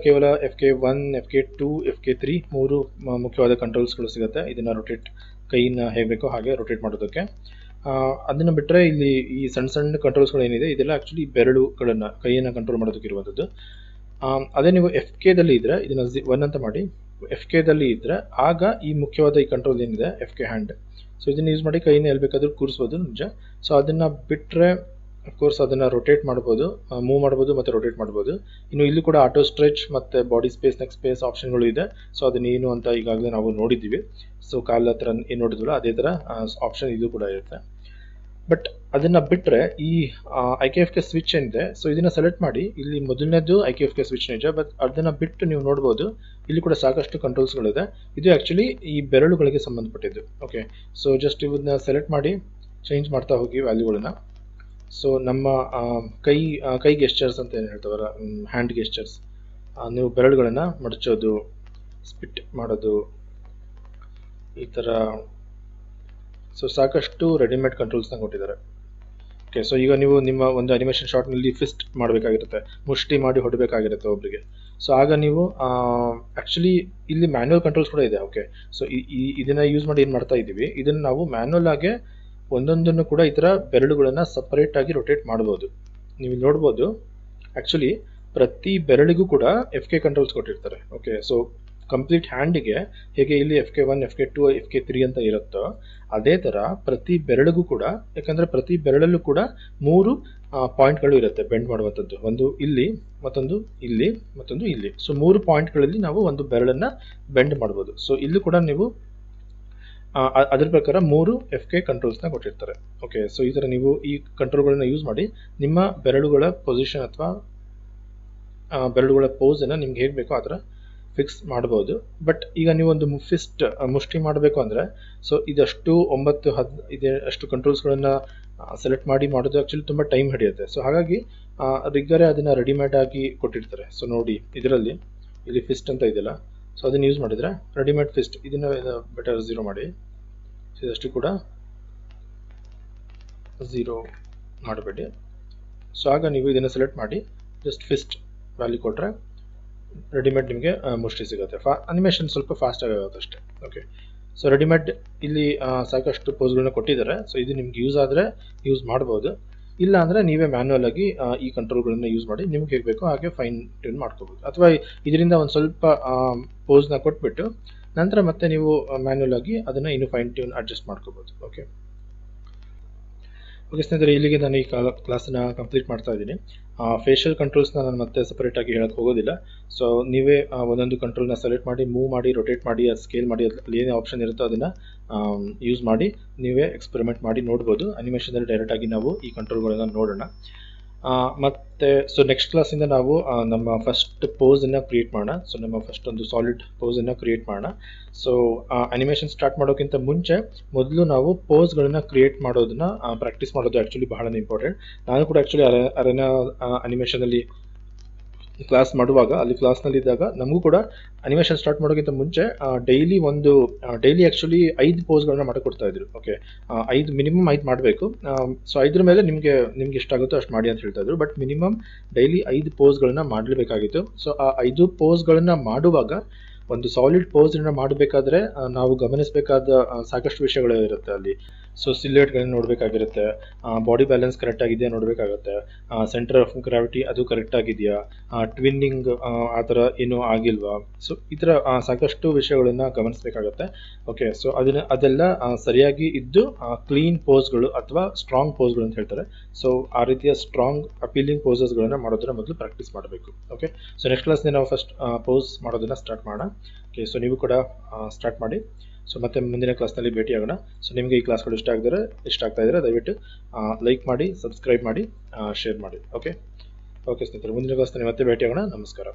ಕೇವಲ FK1, FK2, FK3 3 ಮುಖ್ಯವಾದ ಕಂಟ್ರೋಲ್ಸ್ಗಳು ಸಿಗುತ್ತೆ. ಇದನ್ನು ರೊಟೇಟ್, ಕೈನ ಹೇಗೆ ಬೇಕೋ ಹಾಗೆ ರೊಟೇಟ್ ಮಾಡೋದಕ್ಕೆ. ಅದನ್ನು ಬಿಟ್ಟರೆ ಇಲ್ಲಿ ಈ ಸಣ್ಣ ಸಣ್ಣ ಕಂಟ್ರೋಲ್ಸ್ಗಳು ಏನಿದೆ ಇದೆಲ್ಲ ಆ್ಯಕ್ಚುಲಿ ಬೆರಳುಗಳನ್ನು, ಕೈಯನ್ನು ಕಂಟ್ರೋಲ್ ಮಾಡೋದಕ್ಕೆ ಇರುವಂಥದ್ದು. ಅದೇ ನೀವು FKದಲ್ಲಿ ಇದ್ದರೆ ಇದನ್ನು 1 ಅಂತ ಮಾಡಿ, FKದಲ್ಲಿ ಇದ್ದರೆ ಆಗ ಈ ಮುಖ್ಯವಾದ ಈ ಕಂಟ್ರೋಲ್ ಏನಿದೆ FK ಹ್ಯಾಂಡ್, ಸೊ ಇದನ್ನು ಯೂಸ್ ಮಾಡಿ ಕೈನ ಎಲ್ಲಿ ಬೇಕಾದರೂ ಕೂರಿಸ್ಬೋದು ನಿಜ. ಸೊ ಅದನ್ನು ಬಿಟ್ಟರೆ ಅಫ್ಕೋರ್ಸ್ ಅದನ್ನು ರೊಟೇಟ್ ಮಾಡ್ಬೋದು, ಮೂವ್ ಮಾಡ್ಬೋದು ಮತ್ತು ರೊಟೇಟ್ ಮಾಡ್ಬೋದು. ಇನ್ನು ಇಲ್ಲಿ ಕೂಡ ಆಟೋ ಸ್ಟ್ರೆಚ್ ಮತ್ತು ಬಾಡಿ ಸ್ಪೇಸ್, ನೆಕ್ ಸ್ಪೇಸ್ ಆಪ್ಷನ್ಗಳು ಇದೆ. ಸೊ ಅದನ್ನೇನು ಅಂತ ಈಗಾಗಲೇ ನಾವು ನೋಡಿದ್ದೀವಿ. ಸೊ ಕಾಲ ಹತ್ರ ಏನು ನೋಡಿದ್ವಲ್ಲ ಅದೇ ಥರ ಆಪ್ಷನ್ ಇದು ಕೂಡ ಇರುತ್ತೆ. ಬಟ್ ಅದನ್ನು ಬಿಟ್ಟರೆ ಈ IKFK ಸ್ವಿಚ್ ಏನಿದೆ, ಸೊ ಇದನ್ನು ಸೆಲೆಕ್ಟ್ ಮಾಡಿ. ಇಲ್ಲಿ ಮೊದಲನೇದು IKFK ಸ್ವಿಚ್ ನಿಜ, ಬಟ್ ಅದನ್ನು ಬಿಟ್ಟು ನೀವು ನೋಡ್ಬೋದು ಇಲ್ಲಿ ಕೂಡ ಸಾಕಷ್ಟು ಕಂಟ್ರೋಲ್ಸ್ಗಳಿದೆ. ಇದು ಆ್ಯಕ್ಚುಲಿ ಈ ಬೆರಳುಗಳಿಗೆ ಸಂಬಂಧಪಟ್ಟಿದ್ದು. ಓಕೆ, ಸೊ ಜಸ್ಟ್ ಇವನ್ನ ಸೆಲೆಕ್ಟ್ ಮಾಡಿ ಚೇಂಜ್ ಮಾಡ್ತಾ ಹೋಗಿ ವ್ಯಾಲ್ಯೂಗಳನ್ನ. ಸೊ ನಮ್ಮ ಕೈ ಗೆಸ್ಚರ್ಸ್ ಅಂತ ಏನು ಹೇಳ್ತಾವಲ್ಲ, ಹ್ಯಾಂಡ್ ಗೆಸ್ಚರ್ಸ್, ನೀವು ಬೆರಳುಗಳನ್ನು ಮಡಚೋದು, ಸ್ಪಿಟ್ ಮಾಡೋದು, ಈ ಥರ. ಸೊ ಸಾಕಷ್ಟು ರೆಡಿಮೇಡ್ ಕಂಟ್ರೋಲ್ಸ್ನ ಕೊಟ್ಟಿದ್ದಾರೆ. ಓಕೆ, ಸೊ ಈಗ ನೀವು ನಿಮ್ಮ ಒಂದು ಅನಿಮೇಷನ್ ಶಾರ್ಟ್ನಲ್ಲಿ ಫಿಸ್ಟ್ ಮಾಡಬೇಕಾಗಿರುತ್ತೆ, ಮುಷ್ಟಿ ಮಾಡಿ ಹೊಡಬೇಕಾಗಿರುತ್ತೆ ಒಬ್ಬರಿಗೆ. ಸೊ ಆಗ ನೀವು ಆ್ಯಕ್ಚುಲಿ ಇಲ್ಲಿ ಮ್ಯಾನ್ಯುವಲ್ ಕಂಟ್ರೋಲ್ಸ್ ಕೂಡ ಇದೆ. ಓಕೆ, ಸೊ ಇದನ್ನು ಯೂಸ್ ಮಾಡಿ ಏನು ಮಾಡ್ತಾ ಇದ್ದೀವಿ, ಇದನ್ನು ನಾವು ಮ್ಯಾನ್ಯುವಲ್ ಆಗಿ ಒಂದೊಂದನ್ನು ಕೂಡ ಈ ಥರ ಬೆರಳುಗಳನ್ನು ಸಪ್ರೇಟಾಗಿ ರೊಟೇಟ್ ಮಾಡ್ಬೋದು. ನೀವು ನೋಡ್ಬೋದು ಆ್ಯಕ್ಚುಲಿ ಪ್ರತಿ ಬೆರಳಿಗೂ ಕೂಡ FK ಕಂಟ್ರೋಲ್ಸ್ ಕೊಟ್ಟಿರ್ತಾರೆ. ಓಕೆ, ಸೊ ಕಂಪ್ಲೀಟ್ ಹ್ಯಾಂಡಿಗೆ ಹೇಗೆ ಇಲ್ಲಿ FK1, FK2, FK3 ಅಂತ ಇರುತ್ತೋ ಅದೇ ಥರ ಪ್ರತಿ ಬೆರಳಿಗೂ ಕೂಡ, ಯಾಕಂದರೆ ಪ್ರತಿ ಬೆರಳಲ್ಲೂ ಕೂಡ 3 ಪಾಯಿಂಟ್ಗಳು ಇರುತ್ತೆ ಬೆಂಡ್ ಮಾಡುವಂಥದ್ದು. ಒಂದು ಇಲ್ಲಿ, ಮತ್ತೊಂದು ಇಲ್ಲಿ, ಮತ್ತೊಂದು ಇಲ್ಲಿ. ಸೊ 3 ಪಾಯಿಂಟ್ಗಳಲ್ಲಿ ನಾವು ಒಂದು ಬೆರಳನ್ನು ಬೆಂಡ್ ಮಾಡ್ಬೋದು. ಸೊ ಇಲ್ಲೂ ಕೂಡ ನೀವು ಅದ್ರ ಪ್ರಕಾರ 3 FK ಕಂಟ್ರೋಲ್ಸ್ನ ಕೊಟ್ಟಿರ್ತಾರೆ. ಓಕೆ, ಸೊ ಈ ಥರ ನೀವು ಈ ಕಂಟ್ರೋಲ್ಗಳನ್ನ ಯೂಸ್ ಮಾಡಿ ನಿಮ್ಮ ಬೆರಳುಗಳ ಪೊಸಿಷನ್ ಅಥವಾ ಬೆರಳುಗಳ ಪೋಸನ್ನು ನಿಮ್ಗೆ ಹೇಗೆ ಬೇಕೋ ಆ ಥರ ಫಿಕ್ಸ್ ಮಾಡ್ಬೋದು. ಬಟ್ ಈಗ ನೀವು ಒಂದು ಮುಷ್ಟಿ ಮಾಡಬೇಕು ಅಂದರೆ, ಸೊ ಇದಷ್ಟು 9-10 ಅಷ್ಟು ಕಂಟ್ರೋಲ್ಸ್ಗಳನ್ನು ಸೆಲೆಕ್ಟ್ ಮಾಡಿ ಮಾಡೋದು ಆ್ಯಕ್ಚುಲಿ ತುಂಬ ಟೈಮ್ ಹಿಡಿಯುತ್ತೆ. ಸೊ ಹಾಗಾಗಿ ರಿಗ್ಗರೇ ಅದನ್ನು ರೆಡಿಮೇಡ್ ಆಗಿ ಕೊಟ್ಟಿರ್ತಾರೆ. ಸೊ ನೋಡಿ ಇದರಲ್ಲಿ ಇಲ್ಲಿ ಫಿಸ್ಟ್ ಅಂತ ಇದೆಯಲ್ಲ, ಸೊ ಅದನ್ನು ಯೂಸ್ ಮಾಡಿದರೆ ರೆಡಿಮೇಡ್ ಫಿಸ್ಟ್, ಇದನ್ನು ಬೆಟರ್ 0 ಮಾಡಿ. ಸೊ ಇದಷ್ಟು ಕೂಡ 0 ಮಾಡಬೇಡಿ. ಸೊ ಆಗ ನೀವು ಇದನ್ನು ಸೆಲೆಕ್ಟ್ ಮಾಡಿ ಜಸ್ಟ್ ಫಿಸ್ಟ್ ವ್ಯಾಲ್ಯೂ ಕೊಟ್ಟರೆ ರೆಡಿಮೇಡ್ ನಿಮಗೆ ಮುಷ್ಟಿ ಸಿಗುತ್ತೆ. ಅನಿಮೇಷನ್ ಸ್ವಲ್ಪ ಫಾಸ್ಟಾಗಿ ಆಗುತ್ತೆ ಅಷ್ಟೇ. ಓಕೆ, ಸೊ ರೆಡಿಮೇಡ್ ಇಲ್ಲಿ ಸಾಕಷ್ಟು ಪೋಸ್ಗಳನ್ನ ಕೊಟ್ಟಿದ್ದಾರೆ. ಸೊ ಇದು ನಿಮ್ಗೆ ಯೂಸ್ ಆದರೆ ಯೂಸ್ ಮಾಡ್ಬೋದು, ಇಲ್ಲ ಅಂದರೆ ನೀವೇ ಮ್ಯಾನ್ಯಲ್ ಆಗಿ ಈ ಕಂಟ್ರೋಲ್ಗಳನ್ನ ಯೂಸ್ ಮಾಡಿ ನಿಮ್ಗೆ ಹೇಗೆ ಬೇಕೋ ಹಾಗೆ ಫೈನ್ ಟ್ಯೂನ್ ಮಾಡ್ಕೋಬೋದು. ಅಥವಾ ಇದರಿಂದ ಒಂದು ಸ್ವಲ್ಪ ಪೋಸ್ನ ಕೊಟ್ಬಿಟ್ಟು ನಂತರ ಮತ್ತೆ ನೀವು ಮ್ಯಾನ್ಯಲ್ ಆಗಿ ಅದನ್ನು ಇನ್ನೂ ಫೈನ್ ಟ್ಯೂನ್ ಅಡ್ಜಸ್ಟ್ ಮಾಡ್ಕೋಬೋದು. ಓಕೆ ಸ್ನೇಹಿತರೆ, ಇಲ್ಲಿಗೆ ನಾನು ಈ ಕ್ಲಾಸನ್ನು ಕಂಪ್ಲೀಟ್ ಮಾಡ್ತಾ ಇದ್ದೀನಿ. ಫೇಶಿಯಲ್ ಕಂಟ್ರೋಲ್ಸ್ನ ನಾನು ಮತ್ತೆ ಸಪರೇಟಾಗಿ ಹೇಳಕ್ಕೆ ಹೋಗೋದಿಲ್ಲ. ಸೊ ನೀವೇ ಒಂದೊಂದು ಕಂಟ್ರೋಲ್ನ ಸೆಲೆಕ್ಟ್ ಮಾಡಿ, ಮೂವ್ ಮಾಡಿ, ರೊಟೇಟ್ ಮಾಡಿ, ಅದು ಸ್ಕೇಲ್ ಮಾಡಿ, ಅಲ್ಲಿ ಏನೇ ಆಪ್ಷನ್ ಇರುತ್ತೋ ಅದನ್ನು ಯೂಸ್ ಮಾಡಿ ನೀವೇ ಎಕ್ಸ್ಪೆರಿಮೆಂಟ್ ಮಾಡಿ ನೋಡ್ಬೋದು. ಅನಿಮೇಷನಲ್ಲಿ ಡೈರೆಕ್ಟಾಗಿ ನಾವು ಈ ಕಂಟ್ರೋಲ್ಗಳನ್ನು ನೋಡೋಣ. ಮತ್ತು ಸೊ ನೆಕ್ಸ್ಟ್ ಕ್ಲಾಸಿಂದ ನಾವು ನಮ್ಮ ಫಸ್ಟ್ ಪೋಸನ್ನು ಕ್ರಿಯೇಟ್ ಮಾಡೋಣ. ಸೊ ನಮ್ಮ ಫಸ್ಟ್ ಒಂದು ಸಾಲಿಡ್ ಪೋಸನ್ನು ಕ್ರಿಯೇಟ್ ಮಾಡೋಣ. ಸೊ ಅನಿಮೇಷನ್ ಸ್ಟಾರ್ಟ್ ಮಾಡೋಕ್ಕಿಂತ ಮುಂಚೆ ಮೊದಲು ನಾವು ಪೋಸ್ಗಳನ್ನು ಕ್ರಿಯೇಟ್ ಮಾಡೋದನ್ನ ಪ್ರಾಕ್ಟೀಸ್ ಮಾಡೋದು ಆ್ಯಕ್ಚುಲಿ ಬಹಳ ಇಂಪಾರ್ಟೆಂಟ್. ನಾನು ಕೂಡ ಆ್ಯಕ್ಚುಲಿ ಅರೆನಾ ಅನಿಮೇಷನಲ್ಲಿ ಕ್ಲಾಸ್ ಮಾಡುವಾಗ, ಅಲ್ಲಿ ಕ್ಲಾಸ್ನಲ್ಲಿದ್ದಾಗ ನಮಗೂ ಕೂಡ ಅನಿಮೇಷನ್ ಸ್ಟಾರ್ಟ್ ಮಾಡೋಕ್ಕಿಂತ ಮುಂಚೆ ಡೈಲಿ ಆ್ಯಕ್ಚುಲಿ 5 ಪೋಸ್ಗಳನ್ನ ಮಾಡಿಕೊಡ್ತಾ ಇದ್ರು. ಓಕೆ, 5 ಮಿನಿಮಮ್ 5 ಮಾಡಬೇಕು. ಸೊ 5ರ ಮೇಲೆ ನಿಮಗೆ ಎಷ್ಟಾಗುತ್ತೋ ಅಷ್ಟು ಮಾಡಿ ಅಂತ ಹೇಳ್ತಾ ಇದ್ರು. But minimum daily 5 ಪೋಸ್ಗಳನ್ನ ಮಾಡಲೇಬೇಕಾಗಿತ್ತು. ಸೊ ಆ 5 ಪೋಸ್ಗಳನ್ನ ಮಾಡುವಾಗ ಒಂದು ಸಾಲಿಡ್ ಪೋಸನ್ನು ಮಾಡಬೇಕಾದ್ರೆ ನಾವು ಗಮನಿಸಬೇಕಾದ ಸಾಕಷ್ಟು ವಿಷಯಗಳು ಇರುತ್ತೆ ಅಲ್ಲಿ. ಸೊ ಸಿಲ್ಯುಯೇಟ್ಗಳನ್ನ ನೋಡಬೇಕಾಗಿರುತ್ತೆ, ಬಾಡಿ ಬ್ಯಾಲೆನ್ಸ್ ಕರೆಕ್ಟಾಗಿದೆಯಾ ನೋಡಬೇಕಾಗತ್ತೆ, ಸೆಂಟರ್ ಆಫ್ ಗ್ರಾವಿಟಿ ಅದು ಕರೆಕ್ಟಾಗಿದೆಯಾ, ಟ್ವಿನ್ನಿಂಗ್ ಆ ಥರ ಏನೂ ಆಗಿಲ್ವಾ. ಸೊ ಈ ಥರ ಸಾಕಷ್ಟು ವಿಷಯಗಳನ್ನು ಗಮನಿಸಬೇಕಾಗತ್ತೆ. ಓಕೆ, ಸೊ ಅದೆಲ್ಲ ಸರಿಯಾಗಿ ಇದ್ದು ಕ್ಲೀನ್ ಪೋಸ್ಗಳು ಅಥವಾ ಸ್ಟ್ರಾಂಗ್ ಪೋಸ್ಗಳು ಅಂತ ಹೇಳ್ತಾರೆ. ಸೊ ಆ ರೀತಿಯ ಸ್ಟ್ರಾಂಗ್ ಅಪೀಲಿಂಗ್ ಪೋಸಸ್ಗಳನ್ನು ಮಾಡೋದನ್ನ ಮೊದಲು ಪ್ರಾಕ್ಟೀಸ್ ಮಾಡಬೇಕು. ಓಕೆ, ಸೊ ನೆಕ್ಸ್ಟ್ ಕ್ಲಾಸ್ನಲ್ಲಿ ನಾವು ಫಸ್ಟ್ ಪೋಸ್ ಮಾಡೋದನ್ನು ಸ್ಟಾರ್ಟ್ ಮಾಡೋಣ. ಓಕೆ, ಸೊ ನೀವು ಕೂಡ ಸ್ಟಾರ್ಟ್ ಮಾಡಿ. ಸೊ ಮತ್ತೆ ಮುಂದಿನ ಕ್ಲಾಸ್ನಲ್ಲಿ ಭೇಟಿಯಾಗೋಣ. ಸೊ ನಿಮಗೆ ಈ ಕ್ಲಾಸ್ಗಳು ಇಷ್ಟ ಆಗ್ತಾ ಇದ್ದರೆ ದಯವಿಟ್ಟು ಲೈಕ್ ಮಾಡಿ, ಸಬ್ಸ್ಕ್ರೈಬ್ ಮಾಡಿ, ಶೇರ್ ಮಾಡಿ. ಓಕೆ ಸ್ನೇಹಿತರೆ, ಮುಂದಿನ ಕ್ಲಾಸ್ನಲ್ಲಿ ಮತ್ತೆ ಭೇಟಿಯಾಗೋಣ. ನಮಸ್ಕಾರ.